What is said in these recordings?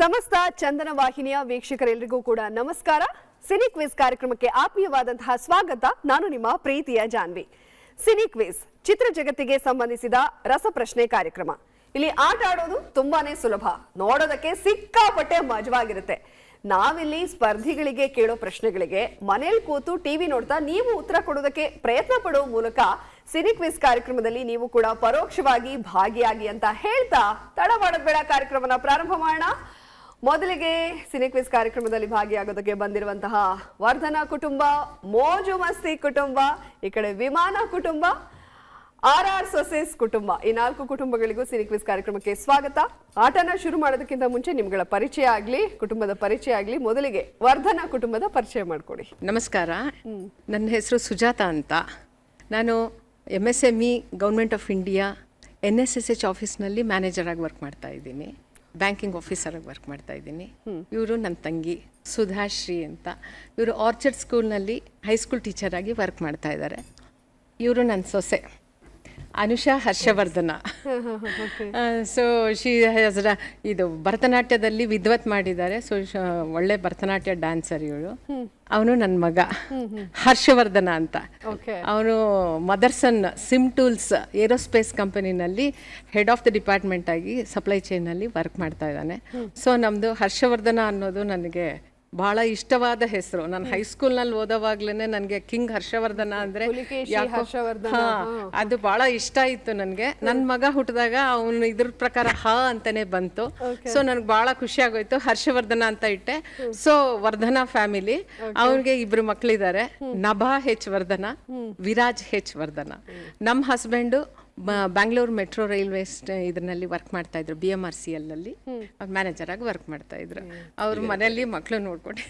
ಸಮಸ್ತ ಚಂದನ ವಾಹಿನಿಯ ವೀಕ್ಷಕರೆಲ್ಲರಿಗೂ ಕೂಡ ನಮಸ್ಕಾರ. ಸಿನಿ ಕ್ವಿಜ್ ಕಾರ್ಯಕ್ರಮಕ್ಕೆ ಆತ್ಮೀಯವಾದಂತಹ ಸ್ವಾಗತ. ನಾನು ನಿಮ್ಮ ಪ್ರೀತಿಯ ಜಾನ್ವಿ. ಸಿನಿ ಕ್ವಿಜ್ ಚಿತ್ರ ಜಗತ್ತಿಗೆ ಸಂಬಂಧಿಸಿದ ರಸಪ್ರಶ್ನೆ ಕಾರ್ಯಕ್ರಮ. ಇಲ್ಲಿ ಆಟ ಆಡೋದು ತುಂಬಾನೇ ಸುಲಭ, ನೋಡೋದಕ್ಕೆ ಸಿಕ್ಕಾಪಟ್ಟೆ ಮಜವಾಗಿರುತ್ತೆ. ನಾವಿಲ್ಲಿ ಸ್ಪರ್ಧಿಗಳಿಗೆ ಕೇಳೋ ಪ್ರಶ್ನೆಗಳಿಗೆ ಮನೇಲಿ ಕೂತು ಟಿವಿ ನೋಡ್ತಾ ನೀವು ಉತ್ತರ ಕೊಡೋದಕ್ಕೆ ಪ್ರಯತ್ನ ಪಡೋ ಮೂಲಕ ಸಿನಿ ಕ್ವಿಜ್ ಕಾರ್ಯಕ್ರಮದಲ್ಲಿ ನೀವು ಕೂಡ ಪರೋಕ್ಷವಾಗಿ ಭಾಗಿಯಾಗಿ ಅಂತ ಹೇಳ್ತಾ ತಡ ಮಾಡೋದ್ ಬೇಡ, ಕಾರ್ಯಕ್ರಮನ ಪ್ರಾರಂಭ ಮಾಡೋಣ. ಮೊದಲಿಗೆ ಸಿನಿ ಕ್ವಿಜ್ ಕಾರ್ಯಕ್ರಮದಲ್ಲಿ ಭಾಗಿಯಾಗೋದಕ್ಕೆ ಬಂದಿರುವಂತಹ ವರ್ಧನ ಕುಟುಂಬ, ಮೋಜು ಮಸ್ತಿ ಕುಟುಂಬ, ಈ ಕಡೆ ವಿಮಾನ ಕುಟುಂಬ, ಆರ್ ಸೊಸೇಸ್ ಕುಟುಂಬ, ಈ 4 ಕುಟುಂಬಗಳಿಗೂ ಸಿನಿ ಕ್ವಿಜ್ ಕಾರ್ಯಕ್ರಮಕ್ಕೆ ಸ್ವಾಗತ. ಆಟನ ಶುರು ಮಾಡೋದಕ್ಕಿಂತ ಮುಂಚೆ ನಿಮ್ಗಳ ಪರಿಚಯ ಆಗ್ಲಿ, ಕುಟುಂಬದ ಪರಿಚಯ ಆಗ್ಲಿ. ಮೊದಲಿಗೆ ವರ್ಧನ ಕುಟುಂಬದ ಪರಿಚಯ ಮಾಡ್ಕೊಡಿ. ನಮಸ್ಕಾರ, ನನ್ನ ಹೆಸರು ಸುಜಾತ ಅಂತ. ನಾನು MSME government of India NSSH ಆಫೀಸ್ನಲ್ಲಿ ಮ್ಯಾನೇಜರ್ ಆಗಿ ವರ್ಕ್ ಮಾಡ್ತಾ ಇದ್ದೀನಿ. ಬ್ಯಾಂಕಿಂಗ್ ಆಫೀಸರ್ ಆಗಿ ವರ್ಕ್ ಮಾಡ್ತಾ ಇದ್ದೀನಿ. ಇವರು ನನ್ನ ತಂಗಿ ಸುಧಾಶ್ರೀ ಅಂತ. ಇವರು ಆರ್ಚರ್ಡ್ ಸ್ಕೂಲ್ನಲ್ಲಿ ಹೈಸ್ಕೂಲ್ ಟೀಚರ್ ಆಗಿ ವರ್ಕ್ ಮಾಡ್ತಾ ಇದ್ದಾರೆ. ಇವರು ನನ್ನ ಸೊಸೆ Anusha Harshavardhana. So she has ಇದು ಭರತನಾಟ್ಯದಲ್ಲಿ ವಿದ್ವತ್ ಮಾಡಿದ್ದಾರೆ. ಸೊ ಒಳ್ಳೆ ಭರತನಾಟ್ಯ ಡ್ಯಾನ್ಸರ್ ಇವಳು. ಅವನು ನನ್ನ ಮಗ ಹರ್ಷವರ್ಧನ ಅಂತ. ಅವನು ಮದರ್ಸನ್ ಸಿಮ್ ಟೂಲ್ಸ್ ಏರೋಸ್ಪೇಸ್ ಕಂಪನಿನಲ್ಲಿ ಹೆಡ್ ಆಫ್ ದ ಡಿಪಾರ್ಟ್ಮೆಂಟ್ ಆಗಿ ಸಪ್ಲೈ ಚೈನಲ್ಲಿ ವರ್ಕ್ ಮಾಡ್ತಾ ಇದ್ದಾನೆ. ಸೊ ನಮ್ಮದು ಹರ್ಷವರ್ಧನ ಅನ್ನೋದು ನನಗೆ ಬಹಳ ಇಷ್ಟವಾದ ಹೆಸರು. ನಾನು ಹೈಸ್ಕೂಲ್ನಲ್ಲಿ ಓದೋವಾಗ್ಲೇ ನನಗೆ ಕಿಂಗ್ ಹರ್ಷವರ್ಧನ ಅಂದರೆ ಅದು ಬಹಳ ಇಷ್ಟ ಇತ್ತು ನನಗೆ. ನನ್ನ ಮಗ ಹುಟ್ಟಿದಾಗ ಅವನು ಇದ್ರ ಪ್ರಕಾರ ಅಂತಾನೆ ಬಂತು. ಸೊ ನನಗೆ ಬಹಳ ಖುಷಿ ಆಗೋಯ್ತು, ಹರ್ಷವರ್ಧನ ಅಂತ ಇಟ್ಟೆ. ಸೊ ವರ್ಧನ ಫ್ಯಾಮಿಲಿ. ಅವನಿಗೆ 2 ಮಕ್ಕಳಿದ್ದಾರೆ, ನಭಾ H ವರ್ಧನ, ವಿರಾಜ್ H ವರ್ಧನ. ನಮ್ಮ ಹಸ್ಬೆಂಡು ಬ್ಯಾಂಗ್ಳೂರು ಮೆಟ್ರೋ ರೈಲ್ವೆ ಇದರಲ್ಲಿ ವರ್ಕ್ ಮಾಡ್ತಾ ಇದ್ರು, BMRCL ನಲ್ಲಿ ಮ್ಯಾನೇಜರ್ ಆಗಿ ವರ್ಕ್ ಮಾಡ್ತಾ ಇದ್ರು. ಅವ್ರ ಮನೆಯಲ್ಲಿ ಮಕ್ಕಳು ನೋಡ್ಕೊಂಡು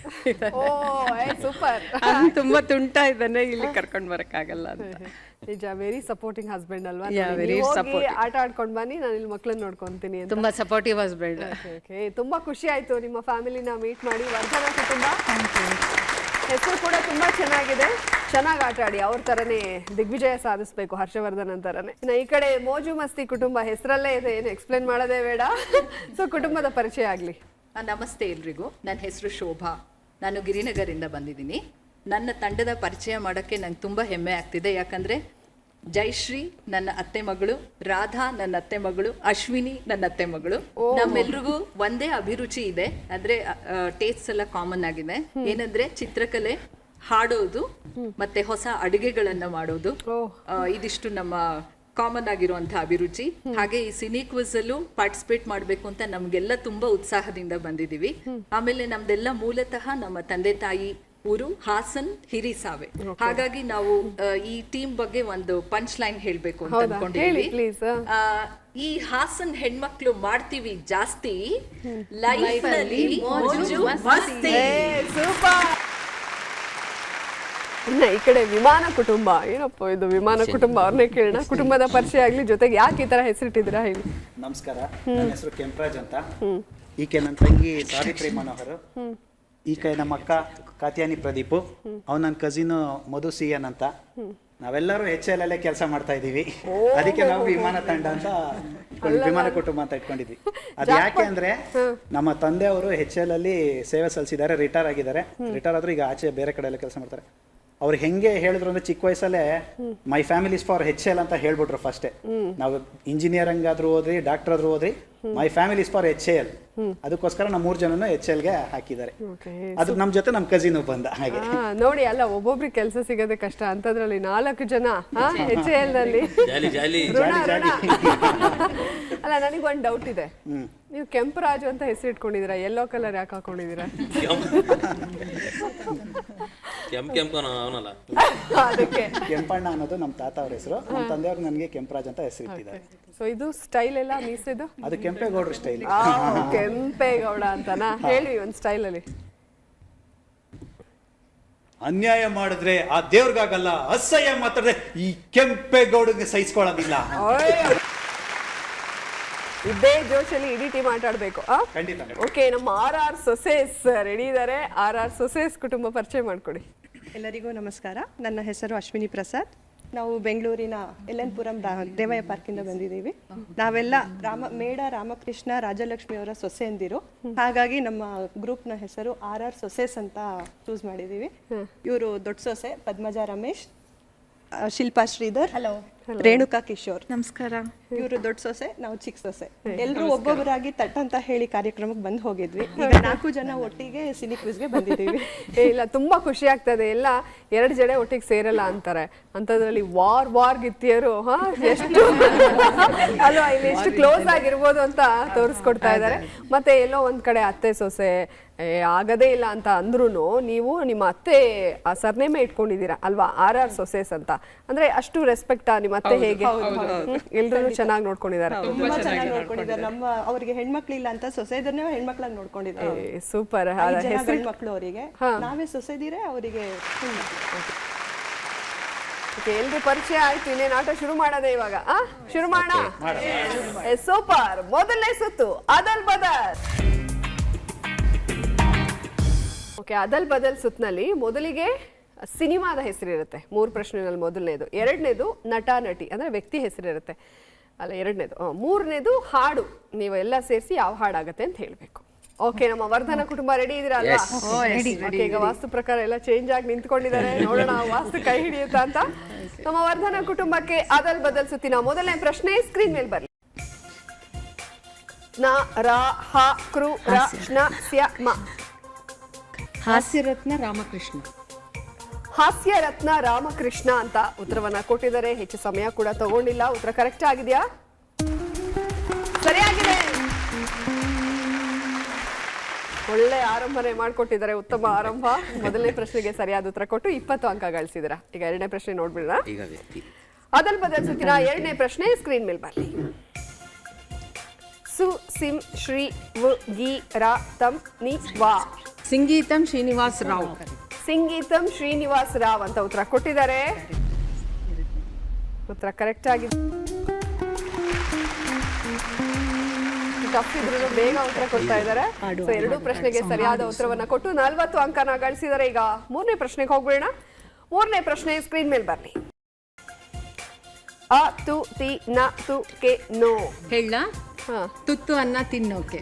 ತುಂಬಾ ತುಂಟ ಇದ್ದಾನೆ, ಇಲ್ಲಿ ಕರ್ಕೊಂಡ್ ಬರಕ್ಕಾಗಲ್ಲ ಅಂತ. ನಿಜ, ವೆರಿ ಸಪೋರ್ಟಿಂಗ್ ಹಸ್ಬೆಂಡ್ ಅಲ್ವಾ? ಆಟ ಆಡ್ಕೊಂಡ್ ಬನ್ನಿ, ನಾನು ಇಲ್ಲಿ ಮಕ್ಕಳನ್ನ ನೋಡ್ಕೊಂತೀನಿ. ತುಂಬಾ ಸಪೋರ್ಟಿವ್ ಹಸ್ಬೆಂಡ್. ತುಂಬಾ ಖುಷಿ ಆಯ್ತು ನಿಮ್ಮ ಫ್ಯಾಮಿಲಿನ ಮೀಟ್ ಮಾಡಿ. ವರ್ಧನ ಕುಟುಂಬ ಹೆಸರು ಕೂಡ ತುಂಬಾ ಚೆನ್ನಾಗಿದೆ. ಚೆನ್ನಾಗಿ ಆಟ ಆಡಿ ಅವ್ರ ತರನೇ ದಿಗ್ವಿಜಯ ಸಾಧಿಸ್ಬೇಕು, ಹರ್ಷವರ್ಧನ್ ಅಂತಾರನೆ. ಈ ಕಡೆ ಮೋಜು ಮಸ್ತಿ ಕುಟುಂಬ ಹೆಸರಲ್ಲೇ ಇದೆ, ಏನು ಎಕ್ಸ್ಪ್ಲೇನ್ ಮಾಡೋದೇ ಬೇಡ. ಸೊ ಕುಟುಂಬದ ಪರಿಚಯ ಆಗ್ಲಿ. ನಮಸ್ತೆ ಎಲ್ರಿಗೂ, ನನ್ನ ಹೆಸರು ಶೋಭಾ. ನಾನು ಗಿರಿನಗರಿಂದ ಬಂದಿದ್ದೀನಿ. ನನ್ನ ತಂಡದ ಪರಿಚಯ ಮಾಡೋಕ್ಕೆ ನಂಗೆ ತುಂಬ ಹೆಮ್ಮೆ ಆಗ್ತಿದೆ. ಯಾಕಂದರೆ ಜಯಶ್ರೀ ನನ್ನ ಅತ್ತೆ ಮಗಳು, ರಾಧಾ ನನ್ನ ಅತ್ತೆ ಮಗಳು, ಅಶ್ವಿನಿ ನನ್ನ ಅತ್ತೆ ಮಗಳು. ನಮ್ಮೆಲ್ರಿಗೂ ಒಂದೇ ಅಭಿರುಚಿ ಇದೆ, ಅಂದ್ರೆ ಟೇಸ್ಟ್ ಎಲ್ಲ ಕಾಮನ್ ಆಗಿದೆ. ಏನಂದ್ರೆ ಚಿತ್ರಕಲೆ, ಹಾಡೋದು ಮತ್ತೆ ಹೊಸ ಅಡುಗೆಗಳನ್ನ ಮಾಡೋದು. ಇದಿಷ್ಟು ನಮ್ಮ ಕಾಮನ್ ಆಗಿರುವಂತಹ ಅಭಿರುಚಿ. ಹಾಗೆ ಈ ಸಿನಿ ಕ್ವಿಜ್ ಅಲ್ಲೂ ಪಾರ್ಟಿಸಿಪೇಟ್ ಮಾಡ್ಬೇಕು ಅಂತ ನಮ್ಗೆಲ್ಲ ತುಂಬಾ ಉತ್ಸಾಹದಿಂದ ಬಂದಿದೀವಿ. ಆಮೇಲೆ ನಮ್ದೆಲ್ಲ ಮೂಲತಃ ನಮ್ಮ ತಂದೆ ತಾಯಿ ಊರು ಹಾಸನ್ ಹಿರಿಸಾವೆ. ಹಾಗಾಗಿ ನಾವು ಈ ಟೀಮ್ ಬಗ್ಗೆ ಒಂದು ಪಂಚ್ ಲೈನ್ ಹೇಳ್ಬೇಕು ಅಂತ ಅನ್ಕೊಂಡಿದ್ದೀವಿ. ಈ ಹಾಸನ್ ಹೆಣ್ಮಕ್ಳು ಮಾಡ್ತೀವಿ ಜಾಸ್ತಿ, ಲೈಫ್ ನಲ್ಲಿ ಮೋಜು ಮಸ್ತಿ. ಇನ್ನ ಈ ಕಡೆ ವಿಮಾನ ಕುಟುಂಬ. ಏನಪ್ಪ ಇದು ವಿಮಾನ ಕುಟುಂಬ, ಅವ್ರನ್ನೇ ಕೇಳೋಣ. ಕುಟುಂಬದ ಪರಿಚಯ ಆಗ್ಲಿ, ಜೊತೆಗೆ ಯಾಕೆ ಈ ತರ ಹೆಸರಿಟ್ಟಿದ್ದೀರಾ ಹೇಳಿ. ನಮಸ್ಕಾರ, ನನ್ನ ಹೆಸರು ಕೆಂಪರಾಜ್ ಅಂತ. ಈಕೆ ನನ್ನ ತಂಗಿ ಸಾವಿತ್ರಿ ಮನೋಹರ್. ಈಕೆ ನಮ್ಮ ಅಕ್ಕ ಕಾತ್ಯಾನಿ ಪ್ರದೀಪು. ಅವ್ನು ನನ್ನ ಕಸಿನ್ ಮಧು ಸಿಯನ್ ಅಂತ. ನಾವೆಲ್ಲರೂ HL ಅಲ್ಲೇ ಕೆಲಸ ಮಾಡ್ತಾ ಇದೀವಿ. ಅದಕ್ಕೆ ನಾವು ವಿಮಾನ ತಂಡ ಅಂತ ವಿಮಾನ ಕುಟುಂಬ ಅಂತ ಇಟ್ಕೊಂಡಿದ್ವಿ. ಅದು ಯಾಕೆ ಅಂದ್ರೆ ನಮ್ಮ ತಂದೆಯವರು HL ಅಲ್ಲಿ ಸೇವೆ ಸಲ್ಲಿಸಿದ್ದಾರೆ, ರಿಟೈರ್ ಆಗಿದ್ದಾರೆ. ರಿಟೈರ್ ಆದ್ರೂ ಈಗ ಆಚೆ ಬೇರೆ ಕಡೆ ಎಲ್ಲ ಕೆಲಸ ಮಾಡ್ತಾರೆ. ಅವ್ರು ಹೆಂಗೆ ಹೇಳಿದ್ರು ಅಂದ್ರೆ ಚಿಕ್ಕ ವಯಸ್ಸಲ್ಲೇ my family is for HL ಅಂತ ಹೇಳ್ಬಿಟ್ರು ಫಸ್ಟೇ. ನಾವು ಇಂಜಿನಿಯರಿಂಗ್ ಆದ್ರೂ ಓದ್ರಿ, ಡಾಕ್ಟರ್ ಆದ್ರೂ ಓದ್ರಿ, ಮೈ ಫ್ಯಾಮಿಲಿ ಇಸ್ ಫಾರ್ HL. ಅದಕ್ಕೋಸ್ಕರ ನಮ್ಮ 3 ಜನನು HLಗೆ ಹಾಕಿದ್ದಾರೆ. ಅದು ನಮ್ಮ ಜೊತೆ ನಮ್ಮ ಕಸಿನ್ ಬಂದ ಹಾಗೆ ನೋಡಿ. ಅಲ್ಲ, ಒಬ್ಬೊಬ್ರಿಗೆ ಕೆಲಸ ಸಿಗೋದೇ ಕಷ್ಟ, ಅಂತದ್ರಲ್ಲಿ 4 ಜನ HL ನಲ್ಲಿ. ಅಲ್ಲ, ನನಗೊಂದು ಡೌಟ್ ಇದೆ. ನೀವು ಕೆಂಪರಾಜು ಅಂತ ಹೆಸರು ಇಟ್ಕೊಂಡಿದ್ದೀರಾ, ಯೆಲ್ಲೋ ಕಲರ್ ಯಾಕೆ ಹಾಕೊಂಡಿದ್ದೀರಾ? ಅದಕ್ಕೆ ಕೆಂಪಣ್ಣ ಅನ್ನೋದು ನಮ್ಮ ತಾತ ಅವ್ರ ಹೆಸರು. ನಮ್ಮ ತಂದೆಯವ್ರು ನನಗೆ ಕೆಂಪರಾಜ್ ಅಂತ ಹೆಸರು ಇಟ್ಟಿದ್ದಾರೆ. ಸೊ ಇದು ಸ್ಟೈಲ್ ಎಲ್ಲ ಮೀಸಿದ್ದು ಅದು ಕೆಂಪೇಗೌಡರ ಸ್ಟೈಲ್. ಕೆಂಪೇಗೌಡ ಅಂತನಾ? ಹೇಳಿ ಒಂದು ಸ್ಟೈಲ್ ಅಲ್ಲಿ. ಅನ್ಯಾಯ ಮಾಡಿದ್ರೆ ಆ ದೇವ್ರಿಗಾಗಲ್ಲ, ಅಸಹ್ಯ ಮಾತಾಡಿದ್ರೆ ಈ ಕೆಂಪೇಗೌಡಗೆ ಸಹಿಸ್ಕೊಳ್ಳೋದಿಲ್ಲ. ಇದೇ ಜೋಶಲ್ಲಿ ಇಡೀ ಟೀಮ್ ಆಟಾಡ್ಬೇಕು. ಓಕೆ, ನಮ್ಮ ಆರ್ ಸೊಸೇಸ್ ರೆಡಿ ಇದ್ದಾರೆ. ಆರ್ ಸೊಸೇಸ್ ಕುಟುಂಬ ಪರಿಚಯ ಮಾಡ್ಕೊಡಿ. ಎಲ್ಲರಿಗೂ ನಮಸ್ಕಾರ. ನನ್ನ ಹೆಸರು ಅಶ್ವಿನಿ ಪ್ರಸಾದ್. ನಾವು ಬೆಂಗಳೂರಿನ LN ಪುರಂ ದೇವಯ್ಯ ಪಾರ್ಕಿಂದ ಬಂದಿದ್ದೀವಿ. ನಾವೆಲ್ಲ ಮೇಡ ರಾಮಕೃಷ್ಣ ರಾಜಲಕ್ಷ್ಮಿ ಅವರ ಸೊಸೆಯಂದಿರು. ಹಾಗಾಗಿ ನಮ್ಮ ಗ್ರೂಪ್ನ ಹೆಸರು RR ಸೊಸೆಸ್ ಅಂತ ಚೂಸ್ ಮಾಡಿದ್ದೀವಿ. ಇವರು ದೊಡ್ಡ ಸೊಸೆ ಪದ್ಮಜಾ ರಮೇಶ್, ಶಿಲ್ಪಾ ಶ್ರೀಧರ್, ರೇಣುಕಾ ಕಿಶೋರ್. ನಮಸ್ಕಾರ. ಇವರು ದೊಡ್ಡ ಸೊಸೆ, ನಾವು ಚಿಕ್ಕ ಸೊಸೆ. ಎಲ್ಲರೂ ಒಬ್ಬೊಬ್ಬರಾಗಿ ತಟ್ಟಂತ ಹೇಳಿ ಕಾರ್ಯಕ್ರಮಕ್ಕೆ ಬಂದು ಹೋಗಿದ್ವಿ. ಈಗ 4 ಜನ ಒಟ್ಟಿಗೆ ಸಿನಿ ಕ್ವಿಜ್ಗೆ ಬಂದಿದ್ದೀವಿ. ಇಲ್ಲ, ತುಂಬಾ ಖುಷಿ ಆಗ್ತದೆ. ಎಲ್ಲ 2 ಜಡೆ ಒಟ್ಟಿಗೆ ಸೇರಲ್ಲ ಅಂತಾರೆ, ಅಂತದ್ರಲ್ಲಿ ವಾರ್ ಗಿತ್ತಿಯರು ಎಷ್ಟು ಅಲ್ವಾ, ಇಲ್ಲಿ ಎಷ್ಟು ಕ್ಲೋಸ್ ಆಗಿರ್ಬೋದು ಅಂತ ತೋರಿಸ್ಕೊಡ್ತಾ ಇದ್ದಾರೆ. ಮತ್ತೆ ಎಲ್ಲೋ ಒಂದ್ ಕಡೆ ಅತ್ತೆ ಸೊಸೆ ಆಗದೇ ಇಲ್ಲ ಅಂತ ಅಂದ್ರೂ ನೀವು ನಿಮ್ಮ ಅತ್ತೆ ಆ ಸರ್ನೇಮೇ ಇಟ್ಕೊಂಡಿದ್ದೀರಾ ಅಲ್ವಾ, RR ಸೊಸೆಸ್ ಅಂತ. ಅಂದ್ರೆ ಅಷ್ಟು ರೆಸ್ಪೆಕ್ಟ್ ನಿಮ್ಮ ಅತ್ತೆ ಹೇಗೆ ಎಲ್ರೂ ಚೆನ್ನಾಗಿ ನೋಡ್ಕೊಂಡಿದ್ದಾರೆ. ತುಂಬಾ ಚೆನ್ನಾಗಿ ನೋಡ್ಕೊಂಡಿದ್ದಾರೆ. ಅವ್ರಿಗೆ ಹೆಣ್ಮಕ್ಳಿಲ್ಲ ಅಂತ ಸೊಸೆದನ್ನೇ ಹೆಣ್ಮಕ್ಳಾಗಿ ನೋಡ್ಕೊಂಡಿದ್ದಾರೆ. ಸೂಪರ್. ಹೆಣ್ಮಕ್ಳು ಅವರಿಗೆ, ನಾವೇ ಸೊಸೆದಿರೆ ಅವರಿಗೆ. ಎಲ್ರು ಪರಿಚಯ ಆಯ್ತು, ಇನ್ನೇನು ಆಟ ಶುರು ಮಾಡೋದೇ ಇವಾಗ. ಶುರು ಮಾಡೋಣ. ಸೂಪರ್. ಮೊದಲನೇ ಸುತ್ತು ಅದಲ್ ಬದಲ್. ಓಕೆ, ಅದಲ್ ಬದಲ್ ಸುತ್ತಿನಲ್ಲಿ ಮೊದಲಿಗೆ ಸಿನಿಮಾದ ಹೆಸರಿರುತ್ತೆ. 3 ಪ್ರಶ್ನೆನಲ್ಲಿ ಮೊದಲನೇದು, 2ನೇದು ನಟ ನಟಿ ಅಂದ್ರೆ ವ್ಯಕ್ತಿ ಹೆಸರಿರುತ್ತೆ ಅಲ್ಲ, 2ನೇದು. 3ನೇದು ಹಾಡು. ನೀವು ಎಲ್ಲ ಸೇರಿಸಿ ಯಾವ ಹಾಡಾಗತ್ತೆ ಅಂತ ಹೇಳ್ಬೇಕು. ಓಕೆ, ನಮ್ಮ ವರ್ಧನ ಕುಟುಂಬ ರೆಡಿ ಇದೀರಾ ಅಲ್ವಾ? ಈಗ ವಾಸ್ತು ಪ್ರಕಾರ ಎಲ್ಲ ಚೇಂಜ್ ಆಗಿ ನಿಂತ್ಕೊಂಡಿದ್ದಾರೆ. ನೋಡೋಣ ವಾಸ್ತು ಕೈ ಹಿಡಿಯುತ್ತಾ ಅಂತ. ನಮ್ಮ ವರ್ಧನ ಕುಟುಂಬಕ್ಕೆ ಅದಲ್ ಬದಲ್ ಸುತ್ತಿನ ಮೊದಲನೇ ಪ್ರಶ್ನೆ ಸ್ಕ್ರೀನ್ ಮೇಲೆ ಬರಲಿ. ನ ರ ಹ ಕೃ ರ ಶ್ನ ಸ್ಯ ಮ. ಹಾಸ್ಯರತ್ನ ರಾಮಕೃಷ್ಣ. ಹಾಸ್ಯರತ್ನ ರಾಮಕೃಷ್ಣ ಅಂತ ಉತ್ತರವನ್ನ ಕೊಟ್ಟಿದ್ದಾರೆ. ಹೆಚ್ಚು ಸಮಯ ಕೂಡ ತಗೊಂಡಿಲ್ಲ. ಉತ್ತರ ಕರೆಕ್ಟ್ ಆಗಿದೆಯಾ? ಸರಿಯಾಗಿದೆ. ಒಳ್ಳೆ ಆರಂಭನೆ ಮಾಡ್ಕೊಟ್ಟಿದ್ದಾರೆ, ಉತ್ತಮ ಆರಂಭ. ಮೊದಲನೇ ಪ್ರಶ್ನೆಗೆ ಸರಿಯಾದ ಉತ್ತರ ಕೊಟ್ಟು 20 ಅಂಕ ಗಳಿಸಿದಿರ. ಈಗ 2ನೇ ಪ್ರಶ್ನೆ ನೋಡ್ಬಿಡೋಣ. ಅದಲ್ ಬದಲ್ ಸುತ್ತಿನ 2ನೇ ಪ್ರಶ್ನೆ ಸ್ಕ್ರೀನ್ ಮೇಲೆ ಬರಲಿ. ಸು ಸಿಂ ಶ್ರೀ ವ ಗಿ ರ ತಂ ನಿ ವಾ. ಸಂಗೀತಂ ಶ್ರೀನಿವಾಸ್ ರಾವ್. ಸಂಗೀತಂ ಶ್ರೀನಿವಾಸ್ ರಾವ್ ಅಂತ ಉತ್ತರ ಕೊಟ್ಟಿದ್ದಾರೆ. ಉತ್ತರ ಕರೆಕ್ಟ್ ಆಗಿದೆ. ಟಫ್ ಇದ್ರು ಬೇಗ ಉತ್ತರ ಕೊಡ್ತಾ ಇದ್ದಾರೆ. ಸೊ 2 ಪ್ರಶ್ನೆಗೆ ಸರಿಯಾದ ಉತ್ತರವನ್ನ ಕೊಟ್ಟು 40 ಅಂಕನ ಗಳಿಸಿದ್ದಾರೆ. ಈಗ 3ನೇ ಪ್ರಶ್ನೆಗೆ ಹೋಗ್ಬೇಡ. 3ನೇ ಪ್ರಶ್ನೆ ಸ್ಕ್ರೀನ್ ಮೇಲೆ ಬರಲಿ. ಅ ತು ತಿ ನ ತು ಕೆ ನೋ. ಹೇಳ ತುತ್ತು ಅನ್ನ ತಿನ್ನೋಕೆ.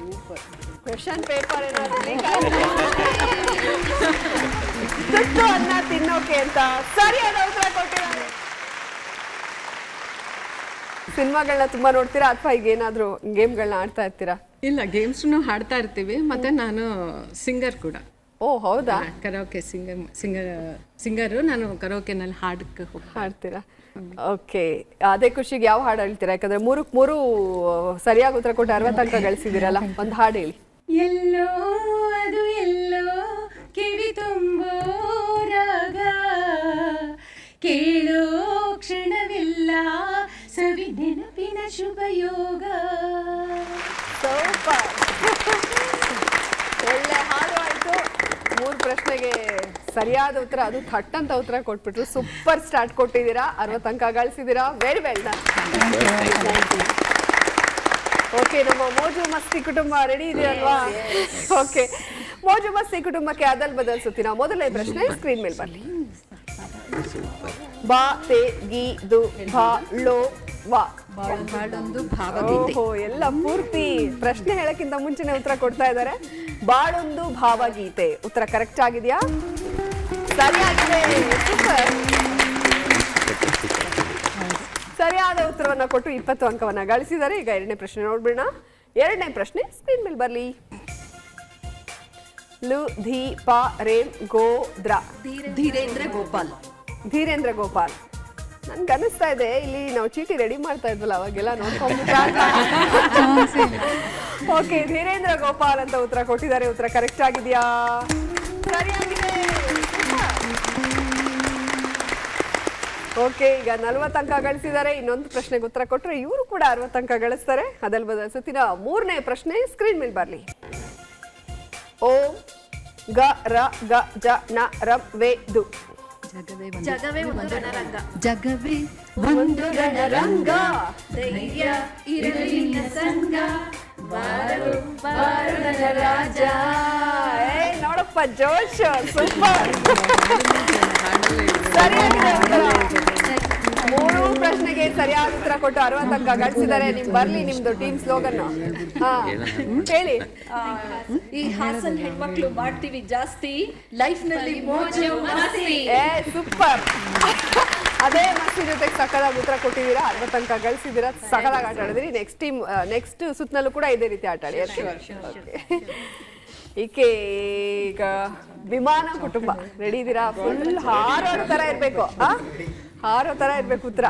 ಕ್ವೆಶ್ಚನ್ ಪೇಪರ್ ತುತ್ತು ಅನ್ನ ತಿನ್ನೋಕೆ ಅಂತ ಸರಿಯಾದ ಉತ್ತರ ಕೊಟ್ಟಿದ್ದಾರೆ. ಸಿನಿಮಾಗಳನ್ನ ತುಂಬಾ ನೋಡ್ತೀರಾ ಅಥವಾ ಈಗ ಏನಾದ್ರು ಗೇಮ್ಗಳನ್ನ ಆಡ್ತಾ ಇರ್ತೀರಾ? ಇಲ್ಲ, ಗೇಮ್ಸ್ನು ಹಾಡ್ತಾ ಇರ್ತೀವಿ. ಮತ್ತೆ ನಾನು ಸಿಂಗರ್ ಕೂಡ. ಓ ಹೌದಾ? ಕರೋಕೆ ಸಿಂಗರು. ನಾನು ಕರೋಕೆನಲ್ಲಿ ಹಾಡಕ್ಕೆ ಹಾಡ್ತೀರಾ? ಓಕೆ, ಅದೇ ಖುಷಿಗೆ ಯಾವ ಹಾಡು ಹೇಳ್ತೀರಾ? ಯಾಕಂದ್ರೆ 3 ಸರಿಯಾಗಿ ಉತ್ತರ ಕೊಟ್ಟು 60 ಅಂಕ ಗಳಿಸಿದಿರಲ್ಲ. ಒಂದು ಹಾಡು ಹೇಳಿ. ಎಲ್ಲೋ ಅದು ಎಲ್ಲೋ ಕಿವಿ ತುಂಬೋ ರಾಗ, ಕೇಳೋ ಕ್ಷಣವಿಲ್ಲ ಸವಿ ನೆನಪಿನ ಶುಭ ಯೋಗ. ಸೂಪರ್, ಒಳ್ಳೆ ಹಾಡು ಆಯ್ತು. 3 ಪ್ರಶ್ನೆಗೆ ಸರಿಯಾದ ಉತ್ತರ, ಅದು ಥಟ್ ಅಂತ ಉತ್ತರ ಕೊಟ್ಬಿಟ್ರು. ಸೂಪರ್ ಸ್ಟಾರ್ಟ್ ಕೊಟ್ಟಿದ್ದೀರಾ, 60 ಅಂಕ ಗಳಿಸಿದ್ದೀರಾ. Very well done. ಓಕೆ, ನಮ್ಮ ಮೋಜು ಮಸ್ತಿ ಕುಟುಂಬ ರೆಡಿ ಇದೆಯಲ್ವಾ? ಓಕೆ, ಮೋಜು ಮಸ್ತಿ ಕುಟುಂಬಕ್ಕೆ ಅದಲ್ ಬದಲ್ ಸುತ್ತಿನ ಮೊದಲನೇ ಪ್ರಶ್ನೆ ಸ್ಕ್ರೀನ್ ಮೇಲೆ ಬರಲಿ. ಬಾ ತೆ ಗಿ ದು ಭಾ ಲೋ ವಾ. ಬಾಳೊಂದು ಭಾವಗೀತೆ. ಓಹೋ, ಎಲ್ಲ ಪೂರ್ತಿ ಪ್ರಶ್ನೆ ಹೇಳಕ್ಕಿಂತ ಮುಂಚೆನೆ ಉತ್ತರ ಕೊಡ್ತಾ ಇದ್ದಾರೆ. ಬಾಳೊಂದು ಭಾವಗೀತೆ. ಉತ್ತರ ಕರೆಕ್ಟ್ ಆಗಿದೆಯಾ? ಸರಿಯಾಗಿದೆ. ಸೂಪರ್. ಸರಿಯಾದ ಉತ್ತರವನ್ನ ಕೊಟ್ಟು 20 ಅಂಕವನ್ನ ಗಳಿಸಿದ್ದಾರೆ. ಈಗ 2ನೇ ಪ್ರಶ್ನೆ ನೋಡ್ಬಿಡೋಣ. 2ನೇ ಪ್ರಶ್ನೆ ಸ್ಕ್ರೀನ್ ಮೇಲೆ ಬರಲಿ. ಲು ಧಿ ಪ ರೇಮ್ ಗೋ ದ್ರ. ಧೀರೇಂದ್ರ ಗೋಪಾಲ್. ಧೀರೇಂದ್ರ ಗೋಪಾಲ್. ನನ್ಗೆ ಅನಿಸ್ತಾ ಇದೆ ಇಲ್ಲಿ ನಾವು ಚೀಟಿ ರೆಡಿ ಮಾಡ್ತಾ ಇದ್ವಲ್ಲ ಅವಾಗೆಲ್ಲ ನೋಡ್ಕೊಂಡ್ಬಿಟ್ಟ. ಓಕೆ, ಧೀರೇಂದ್ರ ಗೋಪಾಲ್ ಅಂತ ಉತ್ತರ ಕೊಟ್ಟಿದ್ದಾರೆ. ಉತ್ತರ ಕರೆಕ್ಟ್ ಆಗಿದೆಯಾ? ಸರಿಯಾಗಿದೆ. ಓಕೆ, ಈಗ 40 ಅಂಕ ಗಳಿಸಿದ್ದಾರೆ. ಇನ್ನೊಂದು ಪ್ರಶ್ನೆಗೆ ಉತ್ತರ ಕೊಟ್ಟರೆ ಇವರು ಕೂಡ 60 ಅಂಕ ಗಳಿಸ್ತಾರೆ. ಅದಲ್ ಬದಲ್ ಸುತ್ತಿನ 3ನೇ ಪ್ರಶ್ನೆ ಸ್ಕ್ರೀನ್ ಮೇಲೆ ಬರಲಿ. ಓಂ ಗ ರ ಗ ಜ ನ ರ ವೆ ದು. ಜಗವೇ ಒಂದು ರಣರಂಗ, ಜಗವೇ ಒಂದು ರಣರಂಗ, ಧೈರ್ಯ ಇರಲಿ ಸಂಗ, ಬಾರು ಬಾರು ನನ್ನ ರಾಜ. ನೋಡಪ್ಪ ಜೋಶ್. ಸೂಪರ್. ಸರಿಯಾಗಿದೆ ಉತ್ತರ. ಮೂರು ಪ್ರಶ್ನೆಗೆ ಸರಿಯಾದ ಉತ್ತರ ಕೊಟ್ಟು 60 ಅಂಕ ಗಳಿಸಿದ್ದಾರೆ. ನಿಮ್ ಬರ್ಲಿ ನಿಮ್ದು ಟೀಮ್ ಸ್ಲೋಗನ್. ಹೇಳಿ. ಈ ಹಾಸನ್ ಹೆಣ್ಮಕ್ಳು ಮಾಡ್ತೀವಿ ಜಾಸ್ತಿ ಲೈಫ್ ನಲ್ಲಿ ಮೋಜು ಮಸ್ತಿ. ಸೂಪರ್. ಅದೇ ಮಸ್ತಿ ಜೊತೆಗೆ ಸಕಲಾಗಿ ಉತ್ತರ ಕೊಟ್ಟಿದ್ದೀರಾ, 60 ಅಂಕ ಗಳಿಸಿದ್ದೀರಾ, ಸಕಲಾಗಿ ಆಟ ಆಡಿದ್ರಿ. ನೆಕ್ಸ್ಟ್ ಸುತ್ತನಲ್ಲೂ ಕೂಡ ಇದೇ ರೀತಿ ಆಟ ಆಡಿ. ಈಕೆ ಈಗ ವಿಮಾನ ಕುಟುಂಬ ರೆಡಿ ಇದ್ದೀರಾ? ಫುಲ್ ಹಾರೋ ತರ ಇರ್ಬೇಕು, ಹಾರೋ ತರ ಇರ್ಬೇಕು ಉತ್ತರ.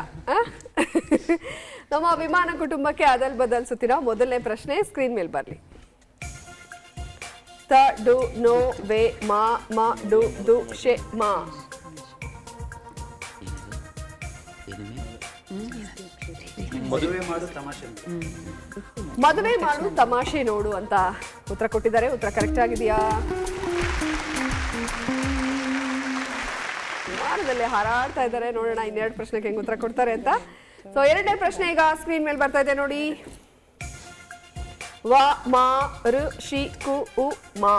ನಮ್ಮ ವಿಮಾನ ಕುಟುಂಬಕ್ಕೆ ಅದಲ್ ಬದಲ್ ಸುತ್ತಿನ ಮೊದಲನೇ ಪ್ರಶ್ನೆ ಸ್ಕ್ರೀನ್ ಮೇಲೆ ಬರ್ಲಿ. ತ ಡು ನೋ ವೇ ಮಾ ಮ ಡು ದು ಶೆ ಮಾ. ಮದುವೆ ಮಾಡು ತಮಾಷೆ ಮದುವೆ ಮಾಡು ತಮಾಷೆ ನೋಡು ಅಂತ ಉತ್ತರ ಕೊಟ್ಟಿದ್ದಾರೆ. ಉತ್ತರ ಕರೆಕ್ಟ್ ಆಗಿದೆಯಾ? ವಿಮಾನದಲ್ಲಿ ಹಾರಾಡ್ತಾ ಇದ್ದಾರೆ. ನೋಡೋಣ ಇನ್ನೆರಡು ಪ್ರಶ್ನೆಗೆ ಹೆಂಗ್ ಉತ್ತರ ಕೊಡ್ತಾರೆ ಅಂತ. ಸೊ ಎರಡನೇ ಪ್ರಶ್ನೆ ಈಗ ಸ್ಕ್ರೀನ್ ಮೇಲೆ ಬರ್ತಾ ಇದೆ ನೋಡಿ. ವ ಮಾ ಋ ಶಿ ಕು ಉ ಮಾ.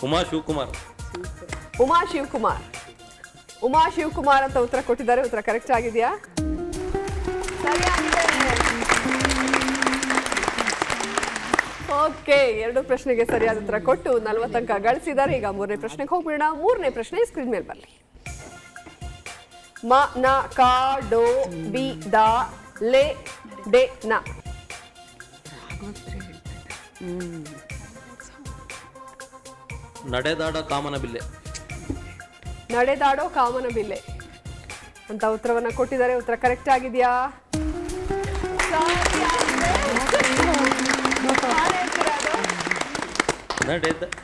ಉಮಾ ಶಿವಕುಮಾರ್. ಉಮಾ ಶಿವಕುಮಾರ್. ಉಮಾ ಶಿವಕುಮಾರ್ ಅಂತ ಉತ್ತರ ಕೊಟ್ಟಿದ್ದಾರೆ. ಉತ್ತರ ಕರೆಕ್ಟ್ ಆಗಿದೆಯಾ? ಓಕೆ, ಎರಡು ಪ್ರಶ್ನೆಗೆ ಸರಿಯಾದ ಉತ್ತರ ಕೊಟ್ಟು 40 ಅಂಕ ಗಳಿಸಿದ್ದಾರೆ. ಈಗ ಮೂರನೇ ಪ್ರಶ್ನೆಗೆ ಹೋಗ್ಬಿಡೋಣ. ಮೂರನೇ ಪ್ರಶ್ನೆ ಸ್ಕ್ರೀನ್ ಮೇಲೆ ಬರಲಿ. ಮ ನ ಕ ಡೋ ಬಿ ದ ಲೆ ಡೆ ನ. ನಡೆದಾಡ ಕಾಮನ ಬಿಲ್ಲೆ. ನಡೆದಾಡೋ ಕಾಮನ ಬಿಲ್ಲೆ ಅಂತ ಉತ್ತರವನ್ನ ಕೊಟ್ಟಿದ್ದಾರೆ. ಉತ್ತರ ಕರೆಕ್ಟ್ ಆಗಿದೆಯಾ?